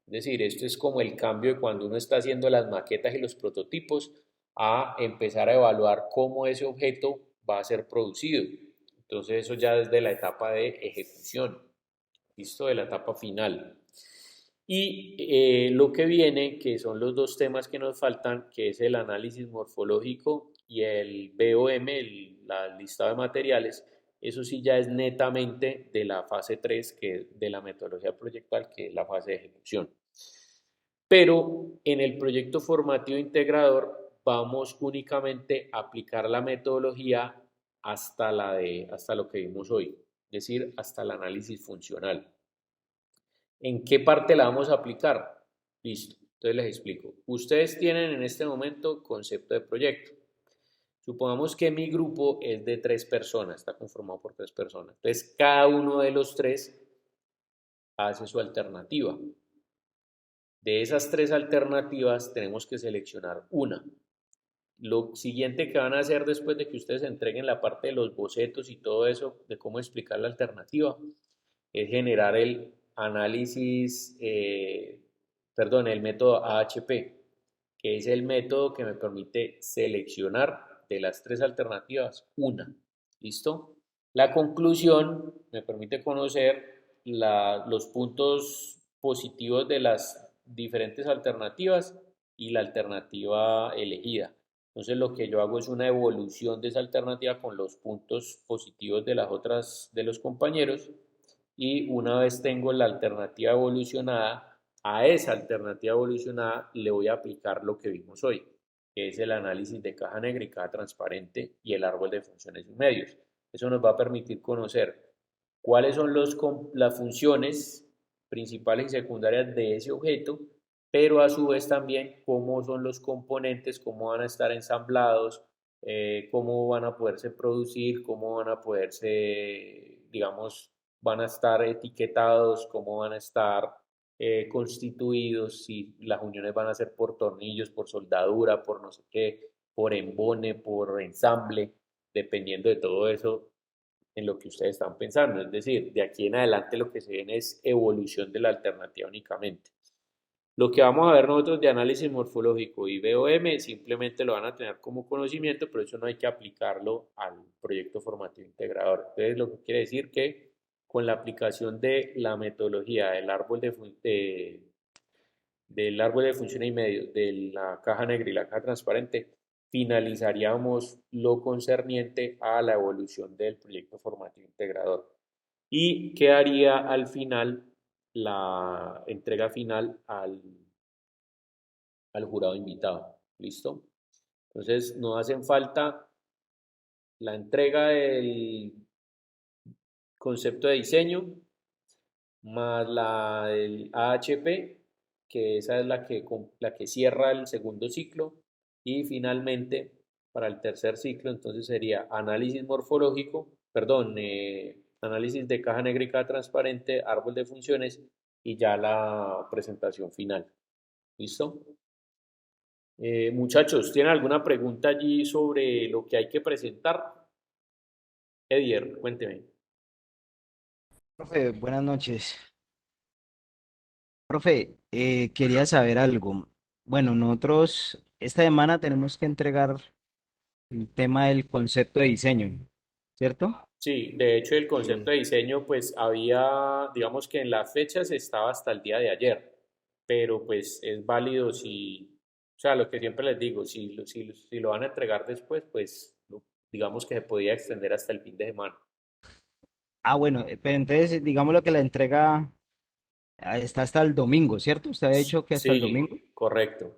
Es decir, esto es como el cambio de cuando uno está haciendo las maquetas y los prototipos a empezar a evaluar cómo ese objeto va a ser producido. Entonces eso ya desde la etapa de ejecución, listo, de la etapa final. Y lo que viene, que son los dos temas que nos faltan, que es el análisis morfológico y el BOM, la lista de materiales, eso sí ya es netamente de la fase 3, que es de la metodología proyectual, que es la fase de ejecución. Pero en el proyecto formativo integrador vamos únicamente a aplicar la metodología hasta lo que vimos hoy, es decir, hasta el análisis funcional. ¿En qué parte la vamos a aplicar? Listo, entonces les explico. Ustedes tienen en este momento concepto de proyecto. Supongamos que mi grupo es de 3 personas, está conformado por 3 personas. Entonces, cada uno de los 3 hace su alternativa. De esas 3 alternativas tenemos que seleccionar una. Lo siguiente que van a hacer después de que ustedes entreguen la parte de los bocetos y todo eso, de cómo explicar la alternativa, es generar el análisis, el método AHP, que es el método que me permite seleccionar de las 3 alternativas una. ¿Listo? La conclusión me permite conocer los puntos positivos de las diferentes alternativas y la alternativa elegida. Entonces lo que yo hago es una evolución de esa alternativa con los puntos positivos de las otras de los compañeros, y una vez tengo la alternativa evolucionada, a esa alternativa evolucionada le voy a aplicar lo que vimos hoy, que es el análisis de caja negra y caja transparente y el árbol de funciones y medios. Eso nos va a permitir conocer cuáles son las funciones principales y secundarias de ese objeto, pero a su vez también cómo son los componentes, cómo van a estar ensamblados, cómo van a poderse producir, cómo van a poderse, digamos, van a estar etiquetados, cómo van a estar constituidos, si las uniones van a ser por tornillos, por soldadura, por no sé qué, por embone, por ensamble, dependiendo de todo eso en lo que ustedes están pensando. Es decir, de aquí en adelante lo que se viene es evolución de la alternativa únicamente. Lo que vamos a ver nosotros de análisis morfológico y BOM simplemente lo van a tener como conocimiento, pero eso no hay que aplicarlo al proyecto formativo integrador. Entonces, lo que quiere decir que con la aplicación de la metodología del árbol de funciones y medios, de la caja negra y la caja transparente, finalizaríamos lo concerniente a la evolución del proyecto formativo integrador. Y quedaría al final la entrega final al jurado invitado. ¿Listo? Entonces, nos hacen falta la entrega del concepto de diseño más la del AHP, que esa es la que cierra el segundo ciclo, y finalmente para el tercer ciclo entonces sería análisis morfológico, perdón, análisis de caja negra y caja transparente, árbol de funciones y ya la presentación final. ¿Listo? Muchachos, ¿tienen alguna pregunta allí sobre lo que hay que presentar? Edier, cuénteme. Profe, buenas noches. Profe, quería saber algo. Bueno, nosotros esta semana tenemos que entregar el tema del concepto de diseño, ¿cierto? Sí, de hecho el concepto Eh, de diseño pues había, digamos que en las fechas estaba hasta el día de ayer, pero pues es válido si, o sea, lo que siempre les digo, si lo van a entregar después, pues digamos que se podía extender hasta el fin de semana. bueno, pero entonces digamos lo que la entrega está hasta el domingo, ¿cierto? Usted ha dicho que hasta el domingo. Sí, correcto.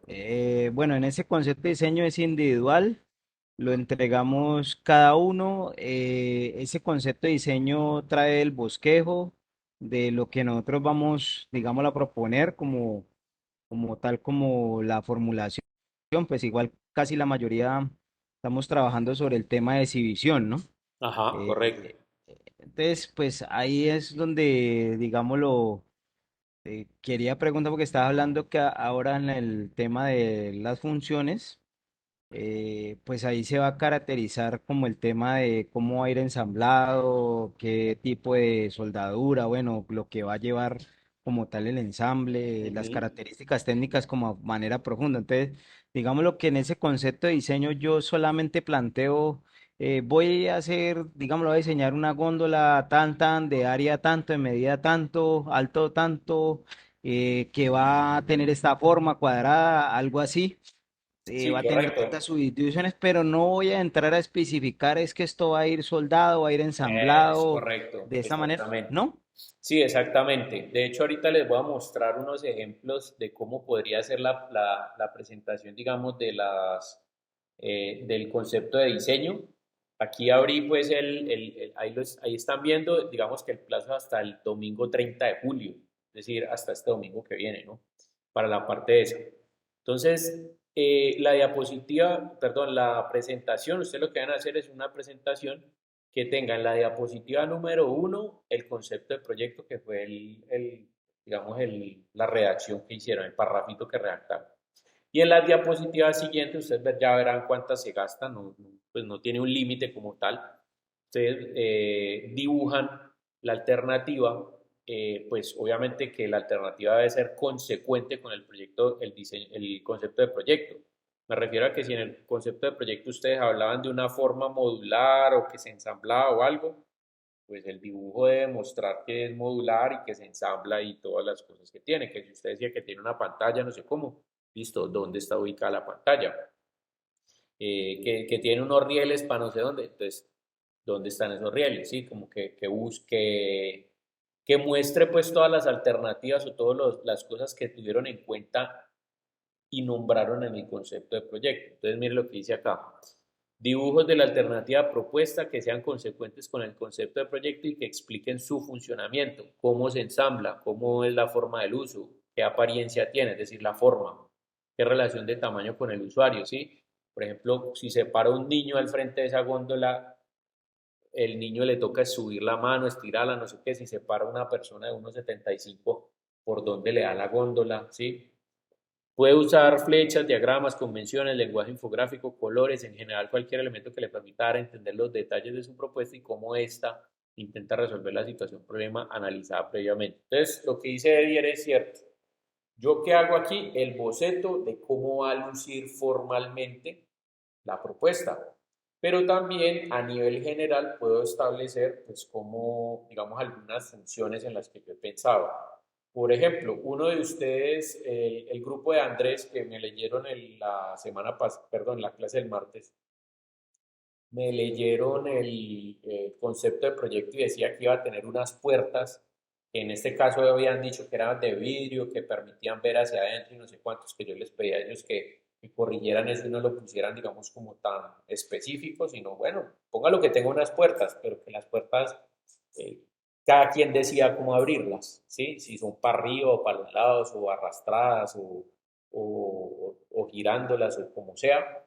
Bueno, en ese concepto de diseño es individual lo entregamos cada uno. Ese concepto de diseño trae el bosquejo de lo que nosotros vamos, digamos, a proponer como tal como la formulación, pues igual casi la mayoría estamos trabajando sobre el tema de exhibición, ¿no? Ajá, correcto. Eh, entonces, pues ahí es donde, digámoslo, quería preguntar porque estaba hablando que ahora en el tema de las funciones, pues ahí se va a caracterizar como el tema de cómo va a ir ensamblado, qué tipo de soldadura, bueno, lo que va a llevar como tal el ensamble, las Ujú. características técnicas como a manera profunda. Entonces, digámoslo que en ese concepto de diseño yo solamente planteo, voy a hacer, digámoslo, voy a diseñar una góndola tan, de área tanto, de medida tanto, alto tanto, que va a tener esta forma cuadrada, algo así, Sí, va a tener correcto. tantas subdivisiones, pero no voy a entrar a especificar es que esto va a ir soldado, va a ir Es ensamblado correcto, de esa manera, exactamente. ¿no? Sí, exactamente. De hecho, ahorita les voy a mostrar unos ejemplos de cómo podría ser la presentación, digamos, del concepto de diseño. Aquí abrí, pues, ahí están viendo, digamos que el plazo hasta el domingo 30 de julio, es decir, hasta este domingo que viene, ¿no? Para la parte de esa. Entonces, la diapositiva, perdón, la presentación, ustedes lo que van a hacer es una presentación que tenga en la diapositiva número uno el concepto de proyecto, que fue digamos, la redacción que hicieron, el parrafito que redactaron. Y en las diapositivas siguientes ustedes ya verán cuántas se gastan, pues no tiene un límite como tal. Ustedes dibujan la alternativa, pues obviamente que la alternativa debe ser consecuente con el proyecto, el diseño, el concepto de proyecto. Me refiero a que si en el concepto de proyecto ustedes hablaban de una forma modular o que se ensamblaba o algo, pues el dibujo debe mostrar que es modular y que se ensambla y todas las cosas que tiene. Que si usted decía que tiene una pantalla, no sé cómo, listo, ¿dónde está ubicada la pantalla? Que tiene unos rieles para no sé dónde, entonces, ¿dónde están esos rieles? Sí, como que busque, que muestre pues todas las alternativas o todas las cosas que tuvieron en cuenta y nombraron en el concepto de proyecto. Entonces, mire lo que dice acá. Dibujos de la alternativa propuesta que sean consecuentes con el concepto de proyecto y que expliquen su funcionamiento, cómo se ensambla, cómo es la forma del uso, qué apariencia tiene, es decir, la forma, qué relación de tamaño con el usuario, ¿sí? Por ejemplo, si se para un niño al frente de esa góndola, el niño le toca subir la mano, estirarla, no sé qué, si se para una persona de 1,75, ¿por dónde le da la góndola, ¿sí? Puede usar flechas, diagramas, convenciones, lenguaje infográfico, colores, en general cualquier elemento que le permita dar a entender los detalles de su propuesta y cómo ésta intenta resolver la situación problema analizada previamente. Entonces, lo que dice Edier es cierto. ¿Yo qué hago aquí? El boceto de cómo va a lucir formalmente la propuesta. Pero también a nivel general puedo establecer, pues, como, digamos, algunas funciones en las que yo pensaba. Por ejemplo, uno de ustedes, el grupo de Andrés, que me leyeron la semana pasada, perdón, la clase del martes, me leyeron el concepto de proyecto y decía que iba a tener unas puertas, que en este caso habían dicho que eran de vidrio, que permitían ver hacia adentro y no sé cuántos, que yo les pedía a ellos que corrigieran eso y no lo pusieran, digamos, como tan específico, sino, bueno, póngalo que tenga unas puertas, pero que las puertas, eh, cada quien decida cómo abrirlas, ¿sí? Si son para arriba o para los lados, o arrastradas, o girándolas, o como sea.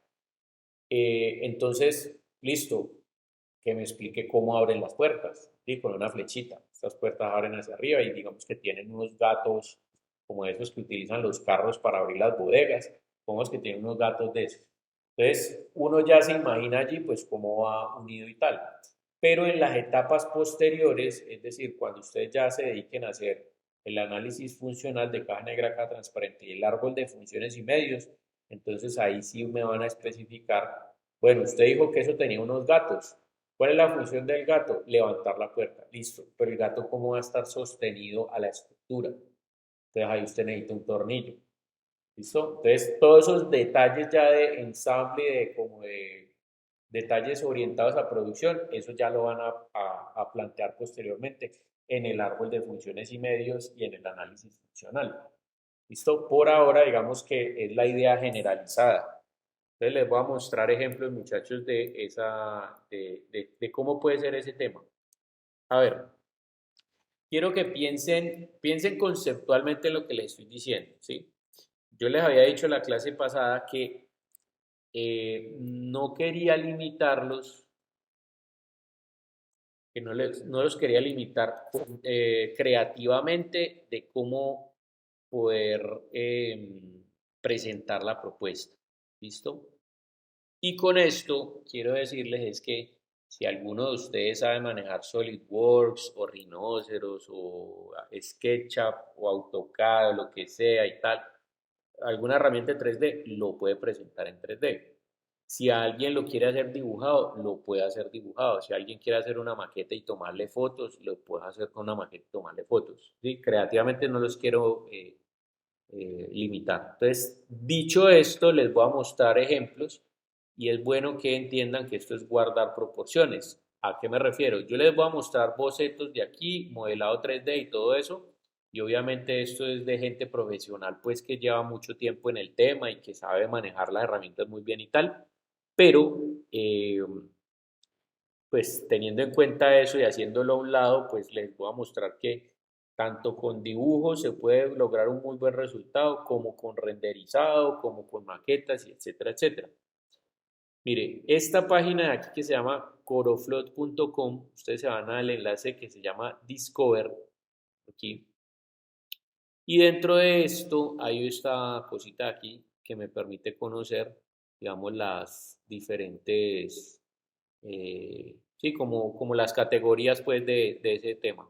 Entonces, listo, que me explique cómo abren las puertas, ¿sí? Con una flechita. Estas puertas abren hacia arriba y digamos que tienen unos gatos como esos que utilizan los carros para abrir las bodegas. Pongamos que tienen unos gatos de esos. Entonces, uno ya se imagina allí pues cómo va unido y tal. Pero en las etapas posteriores, es decir, cuando ustedes ya se dediquen a hacer el análisis funcional de caja negra, caja transparente y el árbol de funciones y medios, entonces ahí sí me van a especificar, bueno, usted dijo que eso tenía unos gatos. ¿Cuál es la función del gato? Levantar la puerta. Listo. Pero el gato, ¿cómo va a estar sostenido a la estructura? Entonces ahí usted necesita un tornillo. ¿Listo? Entonces todos esos detalles ya de ensamble, como de detalles orientados a producción, eso ya lo van a plantear posteriormente en el árbol de funciones y medios y en el análisis funcional. ¿Listo? Por ahora, digamos que es la idea generalizada. Entonces les voy a mostrar ejemplos, muchachos, de cómo puede ser ese tema. A ver, quiero que piensen conceptualmente en lo que les estoy diciendo, ¿sí? Yo les había dicho en la clase pasada que no quería limitarlos, que no los quería limitar creativamente de cómo poder presentar la propuesta. ¿Listo? Y con esto quiero decirles es que si alguno de ustedes sabe manejar SolidWorks o Rhinoceros o SketchUp o AutoCAD o lo que sea y tal, alguna herramienta de 3D lo puede presentar en 3D. Si alguien lo quiere hacer dibujado, lo puede hacer dibujado. Si alguien quiere hacer una maqueta y tomarle fotos, lo puede hacer con una maqueta y tomarle fotos. ¿Sí? Creativamente no los quiero limitar. Entonces, dicho esto, les voy a mostrar ejemplos y es bueno que entiendan que esto es guardar proporciones. ¿A qué me refiero? Yo les voy a mostrar bocetos de aquí, modelado 3D y todo eso. Y obviamente esto es de gente profesional, pues que lleva mucho tiempo en el tema y que sabe manejar las herramientas muy bien y tal. Pero, pues teniendo en cuenta eso y haciéndolo a un lado, pues les voy a mostrar que tanto con dibujos se puede lograr un muy buen resultado, como con renderizado, como con maquetas, y etcétera, etcétera. Mire, esta página de aquí que se llama coroflot.com, ustedes se van al enlace que se llama Discover, aquí, y dentro de esto hay esta cosita aquí que me permite conocer, digamos, las diferentes, sí, como las categorías, pues, de ese tema.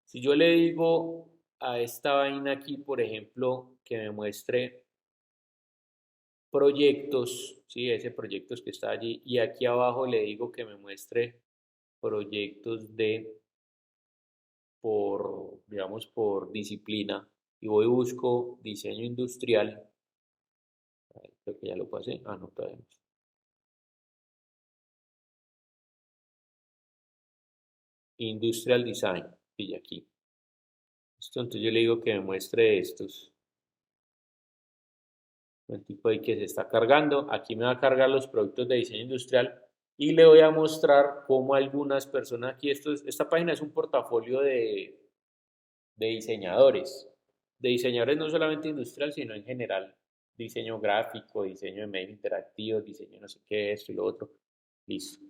Si yo le digo a esta vaina aquí, por ejemplo, que me muestre proyectos, ¿sí? Ese proyectos que está allí, y aquí abajo le digo que me muestre proyectos digamos, por disciplina, y voy y busco diseño industrial, creo que ya lo pasé, no, todavía no. Industrial Design, y aquí. Entonces yo le digo que me muestre estos. El tipo de que se está cargando. Aquí me va a cargar los productos de diseño industrial y le voy a mostrar cómo algunas personas aquí, esta página es un portafolio de diseñadores no solamente industrial, sino en general, diseño gráfico, diseño de medios interactivos, diseño no sé qué, esto y lo otro, listo.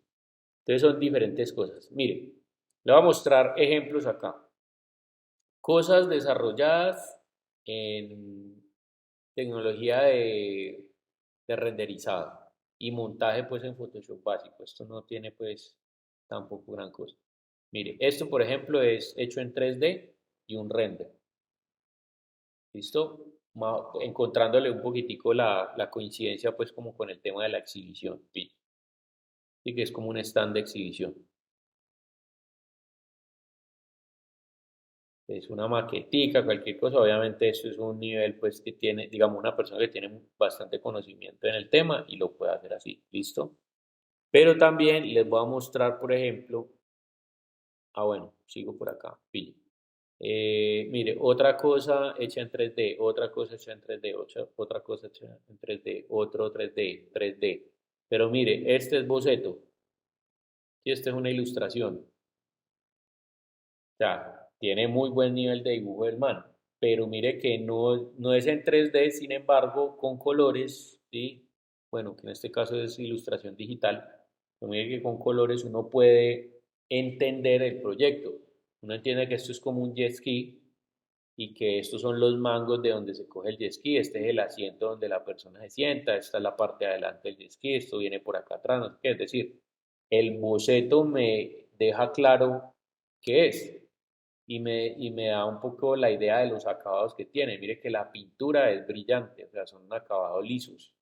Entonces son diferentes cosas. Mire, le voy a mostrar ejemplos acá. Cosas desarrolladas en tecnología de renderizado y montaje pues en Photoshop básico. Esto no tiene pues tampoco gran cosa. Mire, esto por ejemplo es hecho en 3D y un render. ¿Listo? Encontrándole un poquitico la coincidencia pues como con el tema de la exhibición. ¿Sí? Y que es como un stand de exhibición. Es una maquetica, cualquier cosa, obviamente esto es un nivel pues que tiene, digamos, una persona que tiene bastante conocimiento en el tema y lo puede hacer así, ¿listo? Pero también les voy a mostrar, por ejemplo, bueno, sigo por acá, pille. Mire, otra cosa hecha en 3D, otra cosa hecha en 3D, otra cosa hecha en 3D, otro 3D, 3D. Pero mire, este es boceto y esta es una ilustración. O sea, tiene muy buen nivel de dibujo del man, pero mire que no es en 3D, sin embargo, con colores, ¿sí? Bueno, que en este caso es ilustración digital, pero mire que con colores uno puede entender el proyecto. Uno entiende que esto es como un jet ski y que estos son los mangos de donde se coge el jet ski, este es el asiento donde la persona se sienta, esta es la parte de adelante del jet ski, esto viene por acá atrás, no sé qué, es decir, el boceto me deja claro qué es y me da un poco la idea de los acabados que tiene. Mire que la pintura es brillante, o sea, son acabados lisos,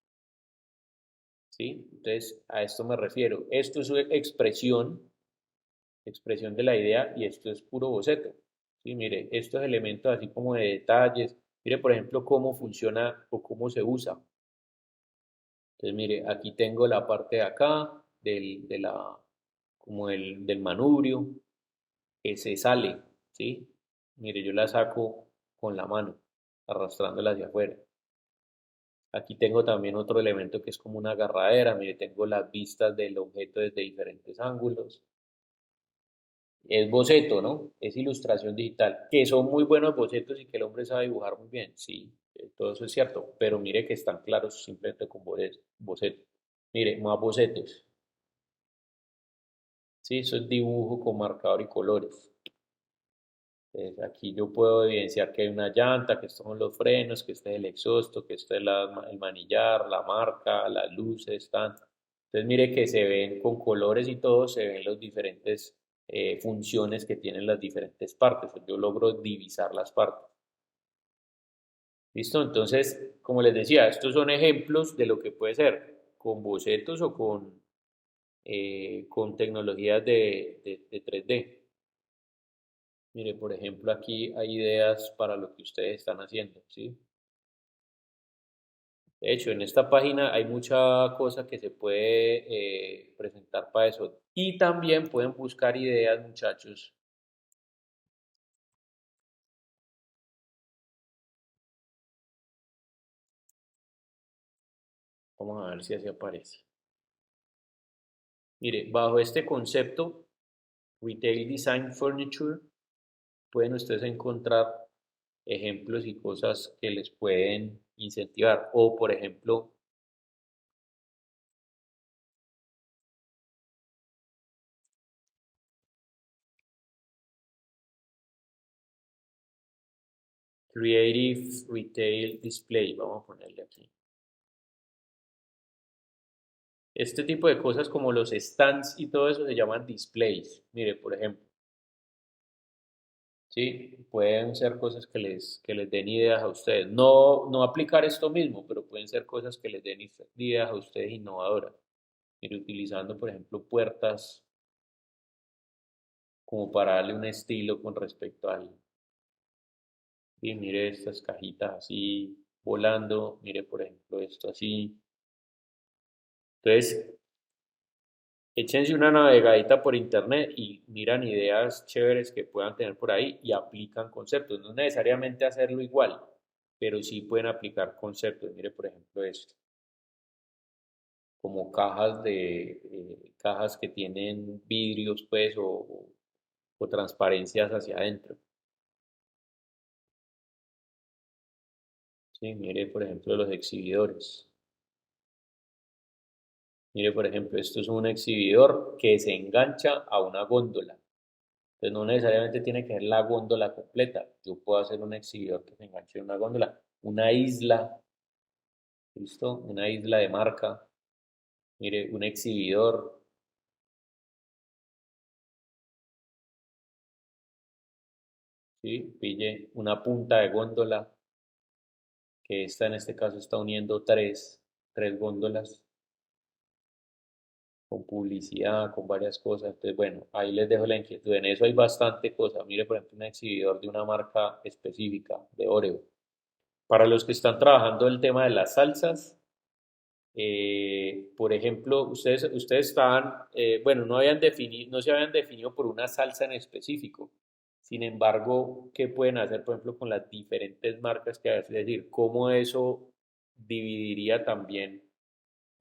¿sí? Entonces, a esto me refiero. Esto es su expresión de la idea y esto es puro boceto, ¿sí? Mire, estos elementos así como de detalles, mire, por ejemplo, cómo funciona o cómo se usa. Entonces, mire, aquí tengo la parte de acá, como del manubrio, que se sale, ¿sí? Mire, yo la saco con la mano, arrastrándola hacia afuera. Aquí tengo también otro elemento que es como una agarradera. Mire, tengo las vistas del objeto desde diferentes ángulos. Es boceto, ¿no? Es ilustración digital, que son muy buenos bocetos y que el hombre sabe dibujar muy bien, sí, todo eso es cierto, pero mire que están claros simplemente con boceto. Mire, más bocetos, sí, eso es dibujo con marcador y colores. Entonces, aquí yo puedo evidenciar que hay una llanta, que estos son los frenos, que este es el exhausto, que este es el manillar, la marca, las luces, están. Entonces mire que se ven con colores y todo, se ven las diferentes funciones que tienen las diferentes partes. Yo logro divisar las partes. ¿Listo? Entonces, como les decía, estos son ejemplos de lo que puede ser con bocetos o con tecnologías de 3D. Mire, por ejemplo, aquí hay ideas para lo que ustedes están haciendo, ¿sí? De hecho, en esta página hay mucha cosa que se puede presentar para eso. Y también pueden buscar ideas, muchachos. Vamos a ver si así aparece. Mire, bajo este concepto, Retail Design Furniture, pueden ustedes encontrar ejemplos y cosas que les pueden incentivar. O, por ejemplo, Creative Retail Display. Vamos a ponerle aquí. Este tipo de cosas como los stands y todo eso se llaman displays. Mire, por ejemplo. Sí, pueden ser cosas que les den ideas a ustedes. No aplicar esto mismo, pero pueden ser cosas que les den ideas a ustedes innovadoras. Mire, utilizando, por ejemplo, puertas como para darle un estilo con respecto al... Y mire estas cajitas así volando. Mire, por ejemplo, esto así. Entonces, échense una navegadita por internet y miran ideas chéveres que puedan tener por ahí y aplican conceptos. No necesariamente hacerlo igual, pero sí pueden aplicar conceptos. Mire, por ejemplo, esto, como cajas que tienen vidrios, pues, o transparencias hacia adentro. Sí, mire, por ejemplo, los exhibidores. Mire, por ejemplo, esto es un exhibidor que se engancha a una góndola. Entonces no necesariamente tiene que ser la góndola completa. Yo puedo hacer un exhibidor que se enganche en una góndola, una isla, ¿listo? Una isla de marca. Mire, un exhibidor, ¿sí? Pille una punta de góndola, que esta en este caso está uniendo tres góndolas con publicidad, con varias cosas. Entonces, bueno, ahí les dejo la inquietud. En eso hay bastante cosa. Mire, por ejemplo, un exhibidor de una marca específica, de Oreo. Para los que están trabajando el tema de las salsas, por ejemplo, ustedes estaban, bueno, no se habían definido por una salsa en específico. Sin embargo, ¿qué pueden hacer, por ejemplo, con las diferentes marcas que hay? Es decir, cómo eso dividiría también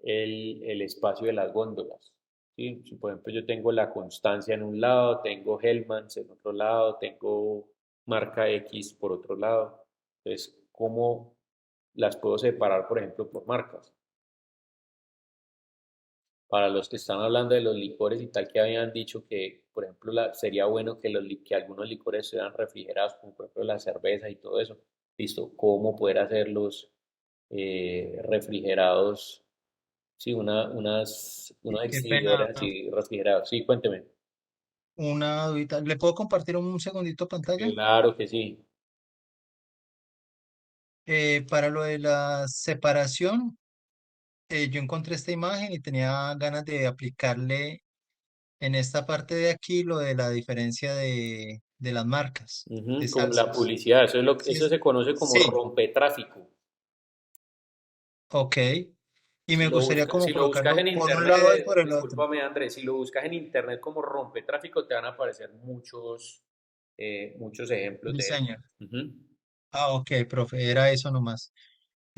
el espacio de las góndolas. ¿Sí? Si, por ejemplo, yo tengo la Constancia en un lado, tengo Hellmann's en otro lado, tengo marca X por otro lado. Entonces, ¿cómo las puedo separar, por ejemplo, por marcas? Para los que están hablando de los licores y tal, que habían dicho que, por ejemplo, sería bueno que algunos licores sean refrigerados, como por ejemplo la cerveza y todo eso. Listo, ¿cómo poder hacerlos refrigerados? Sí, unos Qué pena, exhibidores así refrigerados. Sí, cuénteme. una dudita. ¿Le puedo compartir un segundito pantalla? Claro que sí. Para lo de la separación, yo encontré esta imagen y tenía ganas de aplicarle en esta parte de aquí lo de la diferencia de las marcas de Ujú, con la salsas. publicidad, Sí, eso se conoce como sí, rompetráfico. ok. Y me gustaría como Si lo buscas colocarlo en por un lado y por internet, el otro. discúlpame Andrés, si lo buscas en internet como rompetráfico, te van a aparecer muchos ejemplos de eso. Diseño. Ujú. Ah, ok, profe, era eso nomás.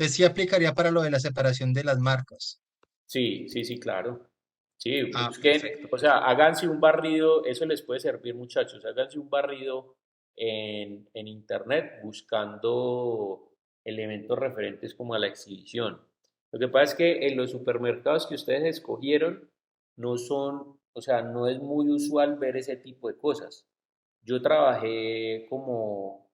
Entonces sí aplicaría para lo de la separación de las marcas. Sí, sí, sí, claro. Sí, Ah, busquen, perfecto, o sea, perfecto. háganse un barrido, eso les puede servir, muchachos, háganse un barrido en internet buscando elementos referentes como a la exhibición. Lo que pasa es que en los supermercados que ustedes escogieron no son, o sea, no es muy usual ver ese tipo de cosas. Yo trabajé como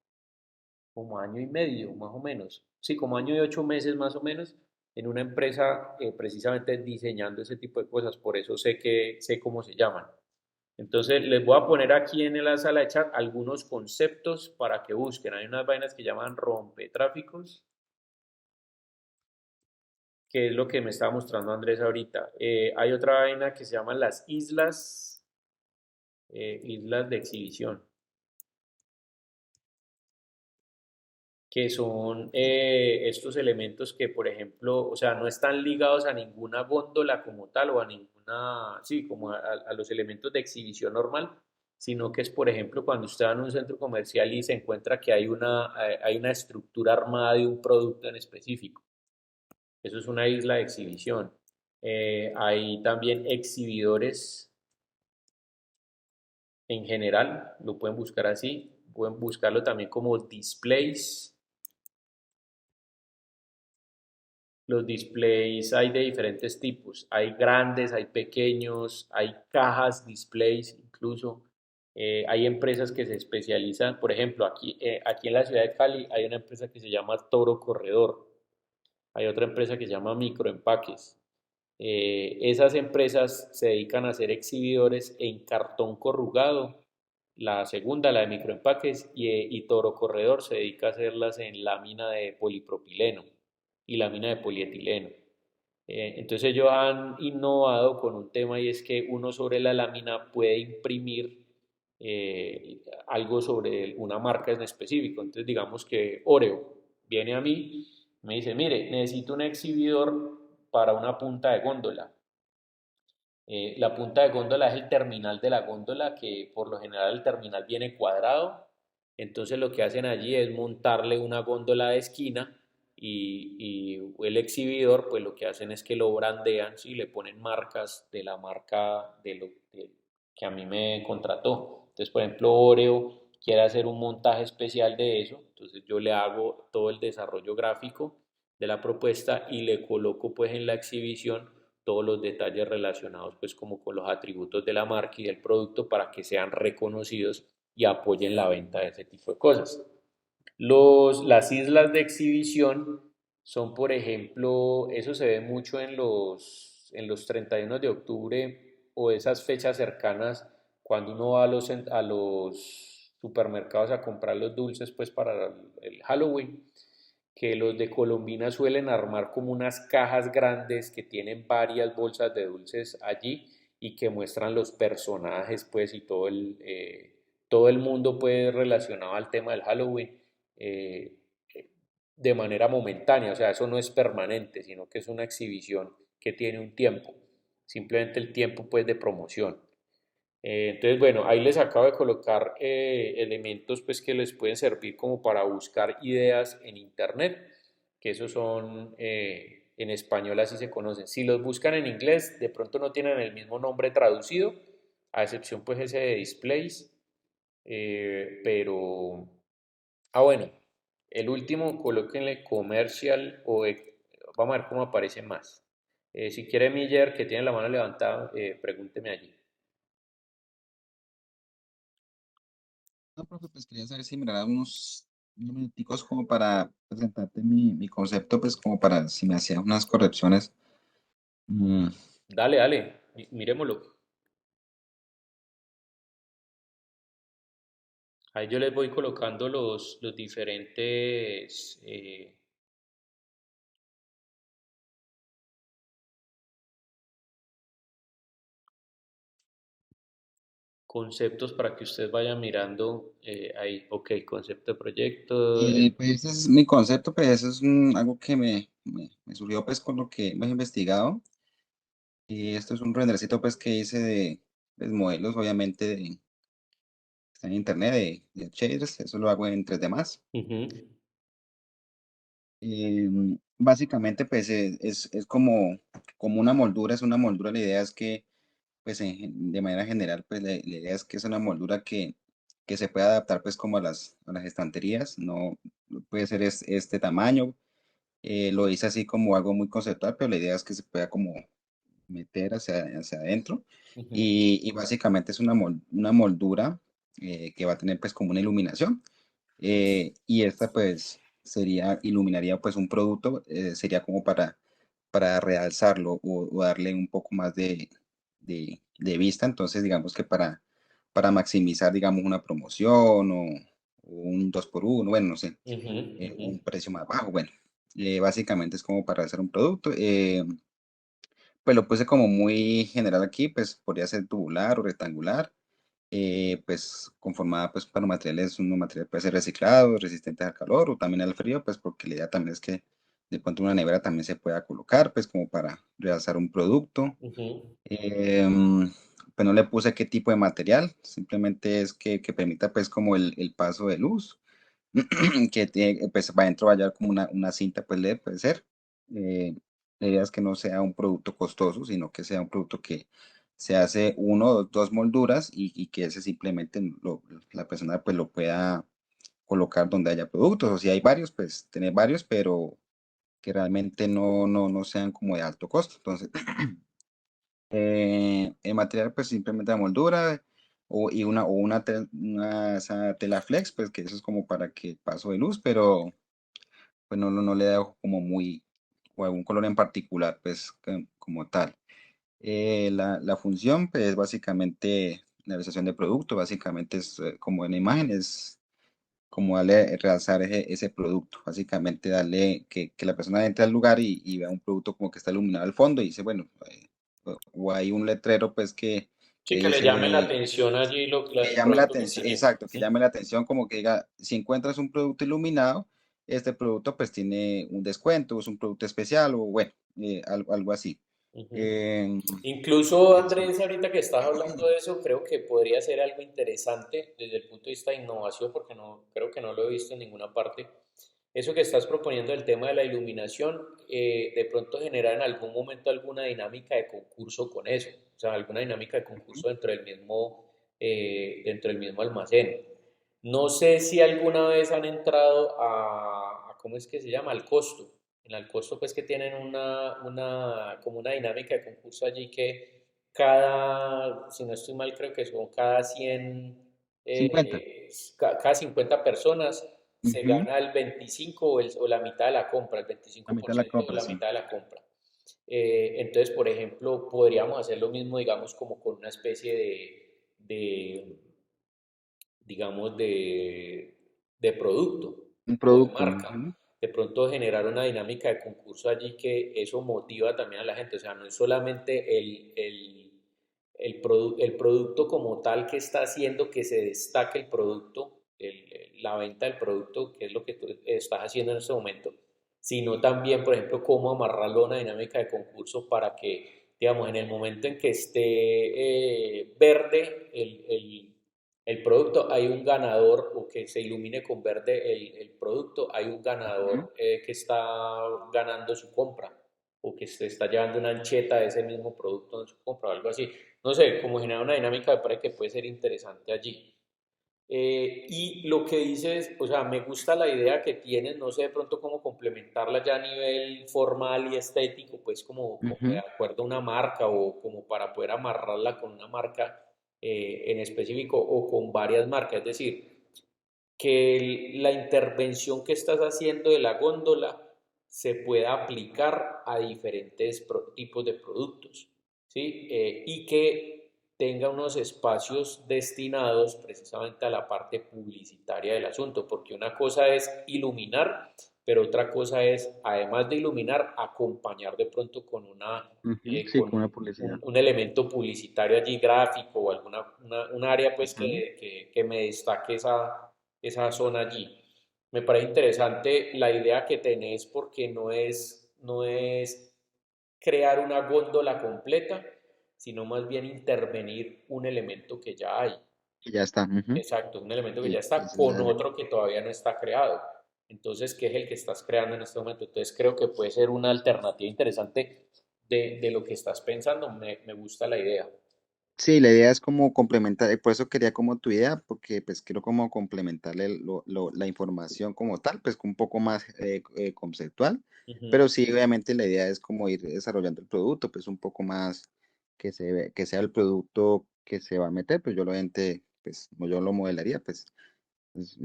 año y medio, más o menos. Sí, como año y 8 meses más o menos, en una empresa precisamente diseñando ese tipo de cosas. Por eso sé cómo se llaman. Entonces, les voy a poner aquí en la sala de chat algunos conceptos para que busquen. Hay unas vainas que llaman rompetráficos, que es lo que me estaba mostrando Andrés ahorita. Hay otra vaina que se llaman las islas de exhibición, que son estos elementos que, por ejemplo, o sea, no están ligados a ninguna góndola como tal o a ninguna, sí, como a los elementos de exhibición normal, sino que es, por ejemplo, cuando usted va en un centro comercial y se encuentra que hay una estructura armada de un producto en específico. Eso es una isla de exhibición. Hay también exhibidores en general, lo pueden buscar así, pueden buscarlo también como displays. Los displays hay de diferentes tipos. Hay grandes, hay pequeños, hay cajas, displays incluso. Hay empresas que se especializan, por ejemplo, aquí en la ciudad de Cali hay una empresa que se llama Toro Corredor. Hay otra empresa que se llama Microempaques. Esas empresas se dedican a hacer exhibidores en cartón corrugado. La segunda, la de microempaques, y Toro Corredor se dedica a hacerlas en lámina de polipropileno y lámina de polietileno. Entonces ellos han innovado con un tema y es que uno sobre la lámina puede imprimir algo sobre una marca en específico. Entonces digamos que Oreo viene a mí, me dice, mire, necesito un exhibidor para una punta de góndola. La punta de góndola es el terminal de la góndola, que por lo general el terminal viene cuadrado. Entonces lo que hacen allí es montarle una góndola de esquina y el exhibidor, pues lo que hacen es que lo brandean, ¿sí? Le ponen marcas de la marca que a mí me contrató. Entonces, por ejemplo, Oreo quiere hacer un montaje especial de eso, entonces yo le hago todo el desarrollo gráfico de la propuesta y le coloco pues en la exhibición todos los detalles relacionados pues como con los atributos de la marca y del producto para que sean reconocidos y apoyen la venta de ese tipo de cosas. Las islas de exhibición son, por ejemplo, eso se ve mucho en los 31 de octubre o esas fechas cercanas cuando uno va a los supermercados a comprar los dulces pues para el Halloween, que los de Colombina suelen armar como unas cajas grandes que tienen varias bolsas de dulces allí y que muestran los personajes pues y todo el mundo pues relacionado al tema del Halloween eh, de manera momentánea, o sea, eso no es permanente, sino que es una exhibición que tiene un tiempo, simplemente el tiempo pues de promoción. Entonces, bueno, ahí les acabo de colocar elementos pues que les pueden servir como para buscar ideas en internet, que esos son en español así se conocen. Si los buscan en inglés, de pronto no tienen el mismo nombre traducido, a excepción pues ese de displays, pero, bueno, el último colóquenle comercial vamos a ver cómo aparece más. Si quiere Miller, que tiene la mano levantada, pregúnteme allí. No, profe, pues quería saber si me dará unos minuticos como para presentarte mi concepto, pues como para si me hacía unas correcciones. Mm, Dale, dale, miremoslo. Ahí yo les voy colocando los diferentes conceptos para que ustedes vayan mirando ahí. Ok, concepto de proyecto. pues ese es mi concepto, pues eso es algo que me surgió pues con lo que hemos investigado. Y esto es un rendercito pues que hice de pues, modelos, obviamente, está en internet de shaders, eso lo hago en 3D Max. Ujú. Básicamente, pues es como una moldura, es una moldura. La idea es que, pues de manera general, pues la idea es que es una moldura que se puede adaptar pues como a las estanterías, no puede ser este tamaño. Lo hice así como algo muy conceptual, pero la idea es que se pueda como meter hacia adentro. Ujú, Y básicamente es una moldura que va a tener pues como una iluminación. Y esta pues iluminaría pues un producto, sería como para realzarlo o darle un poco más de vista. Entonces digamos que para maximizar digamos una promoción o un 2 por 1, bueno, no sé, ujú, ujú. un precio más bajo. Bueno, básicamente es como para hacer un producto. Pues lo puse como muy general aquí, pues podría ser tubular o rectangular, pues conformada pues para materiales, un material puede ser reciclado, resistente al calor o también al frío, pues porque la idea también es que de pronto una nevera también se pueda colocar, pues como para realzar un producto. Ujú. Pues no le puse qué tipo de material, simplemente es que permita pues como el paso de luz, pues va adentro vaya como una cinta pues LED, puede ser. Eh, la idea es que no sea un producto costoso, sino que sea un producto que se hace uno o dos molduras y que ese simplemente la persona pues lo pueda colocar donde haya productos. O si hay varios, pues tener varios, pero que realmente no sean como de alto costo. Entonces, el material, pues simplemente la moldura o una esa tela flex, pues que eso es como para que paso de luz, pero pues no le da como muy, o algún color en particular, pues como tal. La función, pues básicamente la realización de producto, básicamente es como en la imagen, es como darle, realzar ese producto, básicamente darle que la persona entre al lugar y vea un producto como que está iluminado al fondo y dice, bueno, o hay un letrero pues que Sí, que le llame la dice, atención allí que el llame la producto que atención, tiene. exacto, que llame la atención como que diga, si encuentras un producto iluminado, este producto pues tiene un descuento, es un producto especial o bueno, algo así. Ujú. Eh, Incluso, eso. Andrés, ahorita que estás hablando de eso, creo que podría ser algo interesante desde el punto de vista de innovación, porque no, creo que no lo he visto en ninguna parte. Eso que estás proponiendo del tema de la iluminación, de pronto genera en algún momento alguna dinámica de concurso con eso, o sea, alguna dinámica de concurso dentro del mismo almacén. No sé si alguna vez han entrado ¿cómo es que se llama? Al costo. En el costo, pues que tienen como una dinámica de concurso allí que si no estoy mal, creo que son cada 100 50. cada 50 personas se Ujú. gana el 25 o la mitad de la compra, el La mitad de la 25% o compra, la sí. mitad de la compra. Entonces, por ejemplo, podríamos hacer lo mismo, digamos, como con una especie de digamos, de producto Un o de producto. marca. Ujú. De pronto generar una dinámica de concurso allí que eso motiva también a la gente. O sea, no es solamente el producto como tal que está haciendo que se destaque el producto, la venta del producto, que es lo que tú estás haciendo en este momento, sino también, por ejemplo, cómo amarrarlo a una dinámica de concurso para que, digamos, en el momento en que esté verde el producto, hay un ganador, o que se ilumine con verde el producto, hay un Ujú. ganador que está ganando su compra o que se está llevando una ancheta de ese mismo producto en su compra o algo así. No sé, como generar una dinámica me parece que puede ser interesante allí. Y lo que dices, o sea, me gusta la idea que tienes, no sé de pronto cómo complementarla ya a nivel formal y estético, pues como de Ujú. acuerdo a una marca o como para poder amarrarla con una marca en específico o con varias marcas. Es decir, que la intervención que estás haciendo de la góndola se pueda aplicar a diferentes tipos de productos, ¿sí? Y que tenga unos espacios destinados precisamente a la parte publicitaria del asunto, porque una cosa es iluminar, pero otra cosa es, además de iluminar, acompañar de pronto con Ujú. Sí, con con una publicidad. un elemento publicitario allí gráfico o un área pues Ujú. que me destaque esa zona allí. Me parece interesante la idea que tenés porque no es crear una góndola completa, sino más bien intervenir un elemento que ya hay. Y ya está. Ujú. Exacto, un elemento que ya Y está esa es con la idea. otro que todavía no está creado. Entonces, ¿qué es el que estás creando en este momento? Entonces, creo que puede ser una alternativa interesante de lo que estás pensando. Me gusta la idea. Sí, la idea es como complementar, por eso quería como tu idea, porque pues quiero como complementarle la información como tal, pues un poco más conceptual, Ujú. pero sí, obviamente la idea es como ir desarrollando el producto, pues un poco más que sea el producto que se va a meter, pues yo lo obviamente, pues como yo lo modelaría, pues es,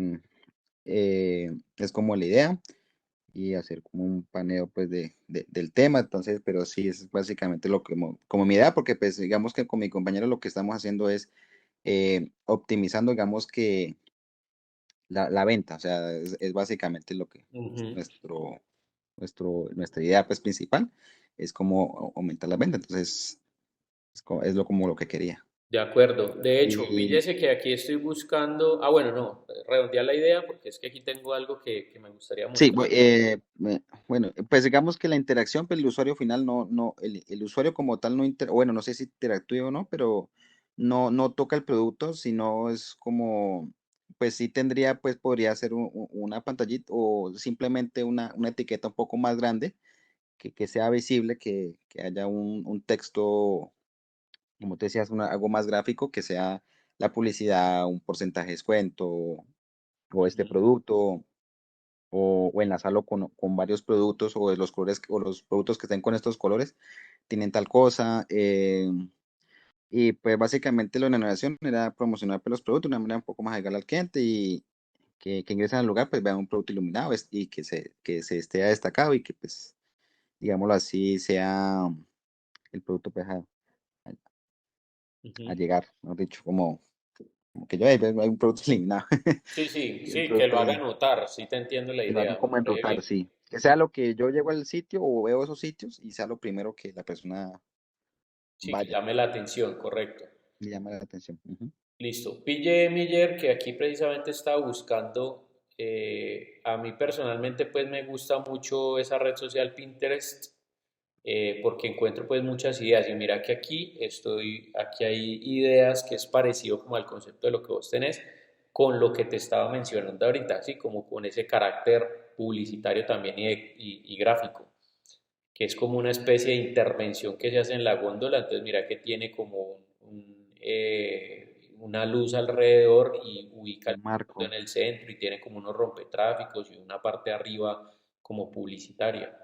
es como la idea y hacer como un paneo pues del tema, entonces, pero sí es básicamente lo que como mi idea, porque pues digamos que con mi compañero lo que estamos haciendo es optimizando, digamos que la venta, o sea, es básicamente lo que Ujú. nuestra idea pues principal, es como aumentar la venta, entonces es lo como lo que quería. De acuerdo. De hecho, Y píllese que aquí estoy buscando. Ah, bueno, no, redondear la idea porque es que aquí tengo algo que me gustaría sí, mostrar. bueno, pues digamos que la interacción, pues el usuario final el usuario como tal no bueno, no sé si interactúa o no, pero no toca el producto, sino es como, pues sí tendría, pues podría ser una pantallita o simplemente una etiqueta un poco más grande, que sea visible, que haya un texto, como te decías, algo más gráfico, que sea la publicidad, un porcentaje de descuento, o este Ujú. producto o enlazarlo con varios productos o de los colores o los productos que estén con estos colores tienen tal cosa. Y pues básicamente la innovación era promocionar pues, los productos de una manera un poco más legal al cliente y que ingresen al lugar pues vean un producto iluminado y que se esté destacado y que pues digámoslo así sea el producto pues a Ujú. llegar, mejor dicho, como que yo hay un producto iluminado. Sí, sí, Y un sí, que lo producto haga notar, sí te entiendo la que lo hagan idea, me como en parece rotar, bien. sí. Que sea lo que yo llego al sitio o veo esos sitios y sea lo primero que la persona Sí, que vaya, llame la atención, correcto. me llama la atención. Ujú. Listo. Pille Miller, que aquí precisamente estaba buscando, a mí personalmente pues me gusta mucho esa red social Pinterest, porque encuentro pues muchas ideas y mira que aquí hay ideas que es parecido como al concepto de lo que vos tenés con lo que te estaba mencionando ahorita, así como con ese carácter publicitario también y gráfico, que es como una especie de intervención que se hace en la góndola. Entonces mira que tiene como una luz alrededor y ubica el Un producto marco. en el centro y tiene como unos rompetráficos y una parte arriba como publicitaria.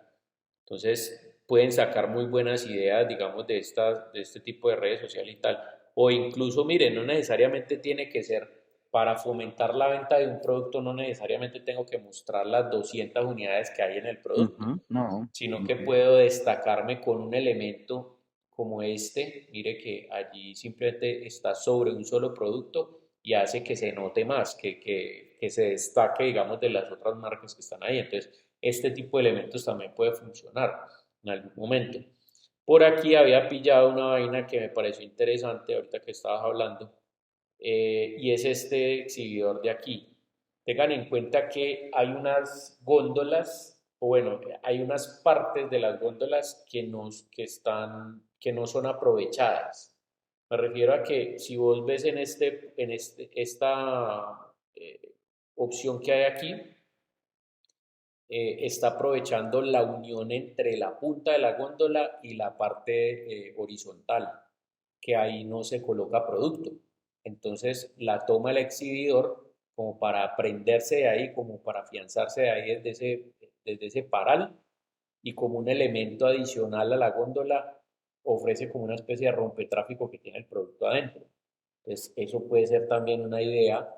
Entonces pueden sacar muy buenas ideas, digamos, de este tipo de redes sociales y tal. O incluso, miren, no necesariamente tiene que ser para fomentar la venta de un producto, no necesariamente tengo que mostrar las 200 unidades que hay en el producto, Ujú. No. sino que Ujú. puedo destacarme con un elemento como este. Mire que allí simplemente está sobre un solo producto y hace que se note más, que se destaque, digamos, de las otras marcas que están ahí. Entonces, este tipo de elementos también puede funcionar en algún momento. Por aquí había pillado una vaina que me pareció interesante ahorita que estabas hablando, y es este exhibidor de aquí. Tengan en cuenta que hay unas góndolas, o bueno, hay unas partes de las góndolas que no son aprovechadas. Me refiero a que si vos ves esta opción que hay aquí, está aprovechando la unión entre la punta de la góndola y la parte horizontal, que ahí no se coloca producto. Entonces la toma el exhibidor como para prenderse de ahí, como para afianzarse de ahí desde ese paral, y como un elemento adicional a la góndola ofrece como una especie de rompetráfico que tiene el producto adentro. Entonces, eso puede ser también una idea,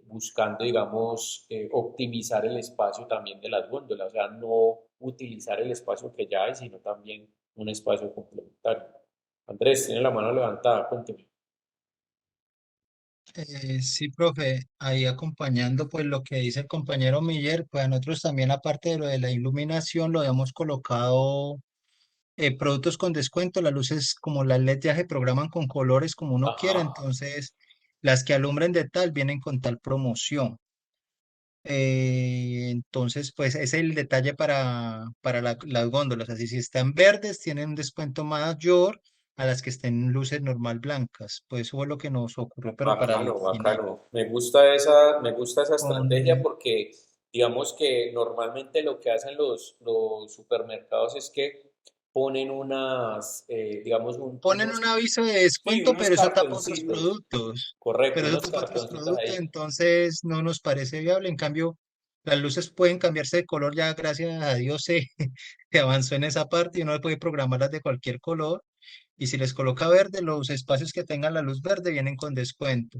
buscando, digamos, optimizar el espacio también de las góndolas, o sea, no utilizar el espacio que ya hay, sino también un espacio complementario. Andrés, tiene la mano levantada, cuénteme. Sí, profe, ahí acompañando pues lo que dice el compañero Miller, pues nosotros también aparte de lo de la iluminación lo habíamos colocado productos con descuento, las luces como las LED ya se programan con colores como uno quiera, Ajá. entonces las que alumbren de tal vienen con tal promoción. Entonces, pues ese es el detalle para las góndolas. Así, si están verdes, tienen un descuento mayor a las que estén en luces normal blancas. Pues eso fue lo que nos ocurrió, pero para el Bacano, final. bacano. Me gusta esa estrategia Con, porque Digamos que normalmente lo que hacen los supermercados es que ponen digamos, Ponen un aviso de sí, descuento, unos pero eso tapa otros cartoncitos, productos. correcto, Pero eso unos tapa otros cartoncitos productos, ahí. entonces no nos parece viable. En cambio, las luces pueden cambiarse de color, ya gracias a Dios se avanzó en esa parte y uno puede programarlas de cualquier color. Y si les coloca verde, los espacios que tengan la luz verde vienen con descuento.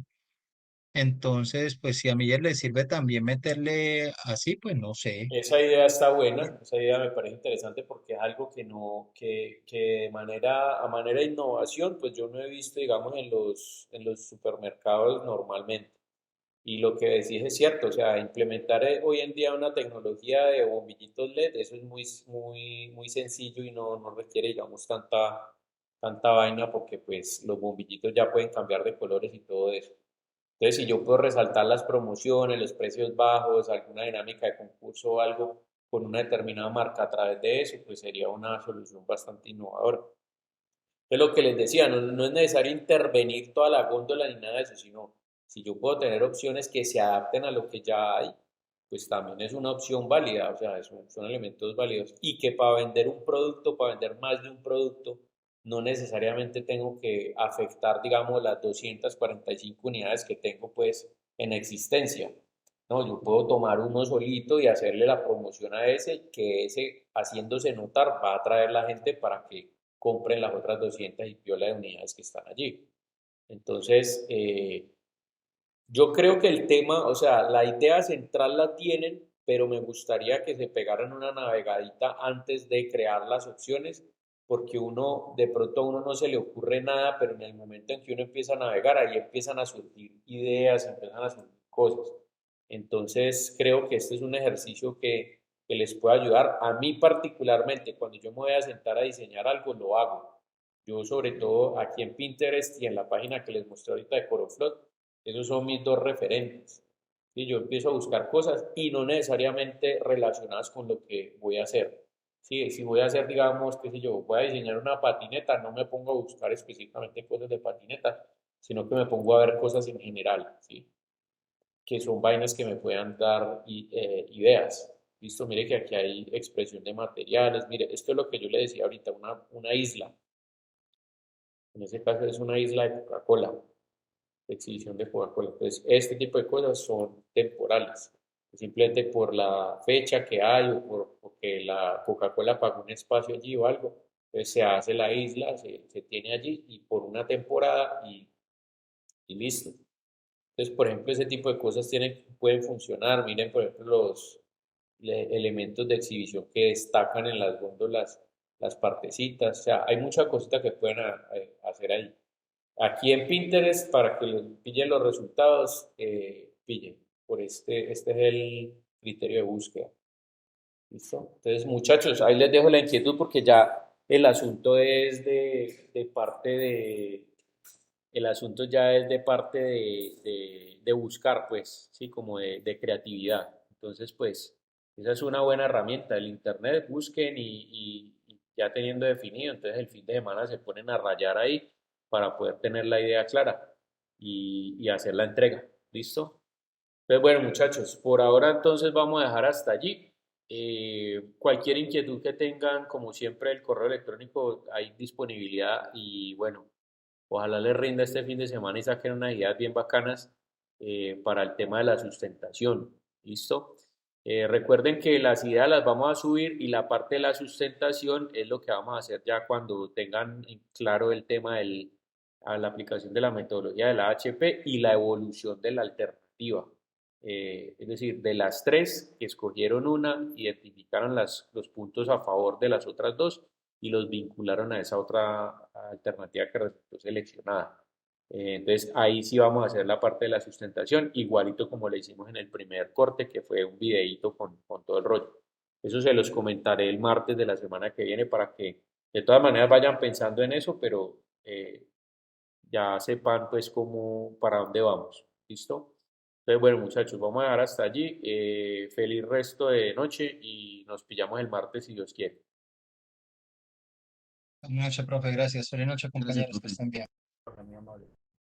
Entonces, pues si a mí les sirve también meterle así, pues no sé. Esa idea está buena, esa idea me parece interesante porque es algo que no, que a manera de innovación, pues yo no he visto, digamos, en los supermercados normalmente. Y lo que decís es cierto, o sea, implementar hoy en día una tecnología de bombillitos LED, eso es muy sencillo y no requiere, digamos, tanta vaina porque pues los bombillitos ya pueden cambiar de colores y todo eso. Entonces, si yo puedo resaltar las promociones, los precios bajos, alguna dinámica de concurso o algo con una determinada marca a través de eso, pues sería una solución bastante innovadora. Es lo que les decía, no es necesario intervenir toda la góndola ni nada de eso, sino si yo puedo tener opciones que se adapten a lo que ya hay, pues también es una opción válida, o sea, son elementos válidos. Y que para vender un producto, para vender más de un producto, no necesariamente tengo que afectar, digamos, las 245 unidades que tengo pues en existencia. No, yo puedo tomar uno solito y hacerle la promoción a ese, que ese haciéndose notar va a atraer la gente para que compren las otras 200 y piola de unidades que están allí. Entonces, yo creo que el tema, o sea, la idea central la tienen, pero me gustaría que se pegaran una navegadita antes de crear las opciones, porque de pronto a uno no se le ocurre nada, pero en el momento en que uno empieza a navegar, ahí empiezan a surgir ideas, empiezan a surgir cosas. Entonces, creo que este es un ejercicio que les puede ayudar. A mí particularmente, cuando yo me voy a sentar a diseñar algo, lo hago. Yo sobre todo aquí en Pinterest y en la página que les mostré ahorita de Coroflot, esos son mis dos referentes. Y yo empiezo a buscar cosas y no necesariamente relacionadas con lo que voy a hacer. Sí, si voy a hacer, digamos, qué sé yo, voy a diseñar una patineta, no me pongo a buscar específicamente cosas de patineta, sino que me pongo a ver cosas en general, ¿sí? Que son vainas que me puedan dar ideas. Listo, mire que aquí hay expresión de materiales, mire, esto es lo que yo le decía ahorita, una isla. En ese caso es una isla de Coca-Cola, de exhibición de Coca-Cola. Entonces, este tipo de cosas son temporales. Simplemente por la fecha que hay o porque la Coca-Cola pagó un espacio allí o algo, entonces se hace la isla, se tiene allí y por una temporada y listo. Entonces, por ejemplo, ese tipo de cosas pueden funcionar. Miren, por ejemplo, los elementos de exhibición que destacan en las góndolas, las partecitas. O sea, hay mucha cosita que pueden hacer ahí. Aquí en Pinterest, para que pillen los resultados, pillen. Este es el criterio de búsqueda. ¿Listo? Entonces, muchachos, ahí les dejo la inquietud porque ya el asunto es de parte el asunto ya es de parte de buscar, pues, sí, como de creatividad. Entonces, pues, esa es una buena herramienta. El internet, busquen y ya teniendo definido, entonces el fin de semana se ponen a rayar ahí para poder tener la idea clara y hacer la entrega. ¿Listo? Entonces, bueno, muchachos, por ahora entonces vamos a dejar hasta allí. Cualquier inquietud que tengan, como siempre, el correo electrónico hay disponibilidad y bueno, ojalá les rinda este fin de semana y saquen unas ideas bien bacanas para el tema de la sustentación. ¿Listo? Recuerden que las ideas las vamos a subir y la parte de la sustentación es lo que vamos a hacer ya cuando tengan claro el tema a la aplicación de la metodología de la HP y la evolución de la alternativa. Es decir, de las tres, escogieron una, identificaron los puntos a favor de las otras dos y los vincularon a esa otra alternativa que resultó seleccionada. Entonces ahí sí vamos a hacer la parte de la sustentación, igualito como le hicimos en el primer corte, que fue un videíto con todo el rollo. Eso se los comentaré el martes de la semana que viene para que de todas maneras vayan pensando en eso, pero ya sepan pues cómo, para dónde vamos. ¿Listo? Entonces, bueno, muchachos, vamos a dejar hasta allí. Feliz resto de noche y nos pillamos el martes si Dios quiere. Buenas noches, profe, gracias. Feliz noche, Gracias, compañeros, que profe. estén bien. Muy amable.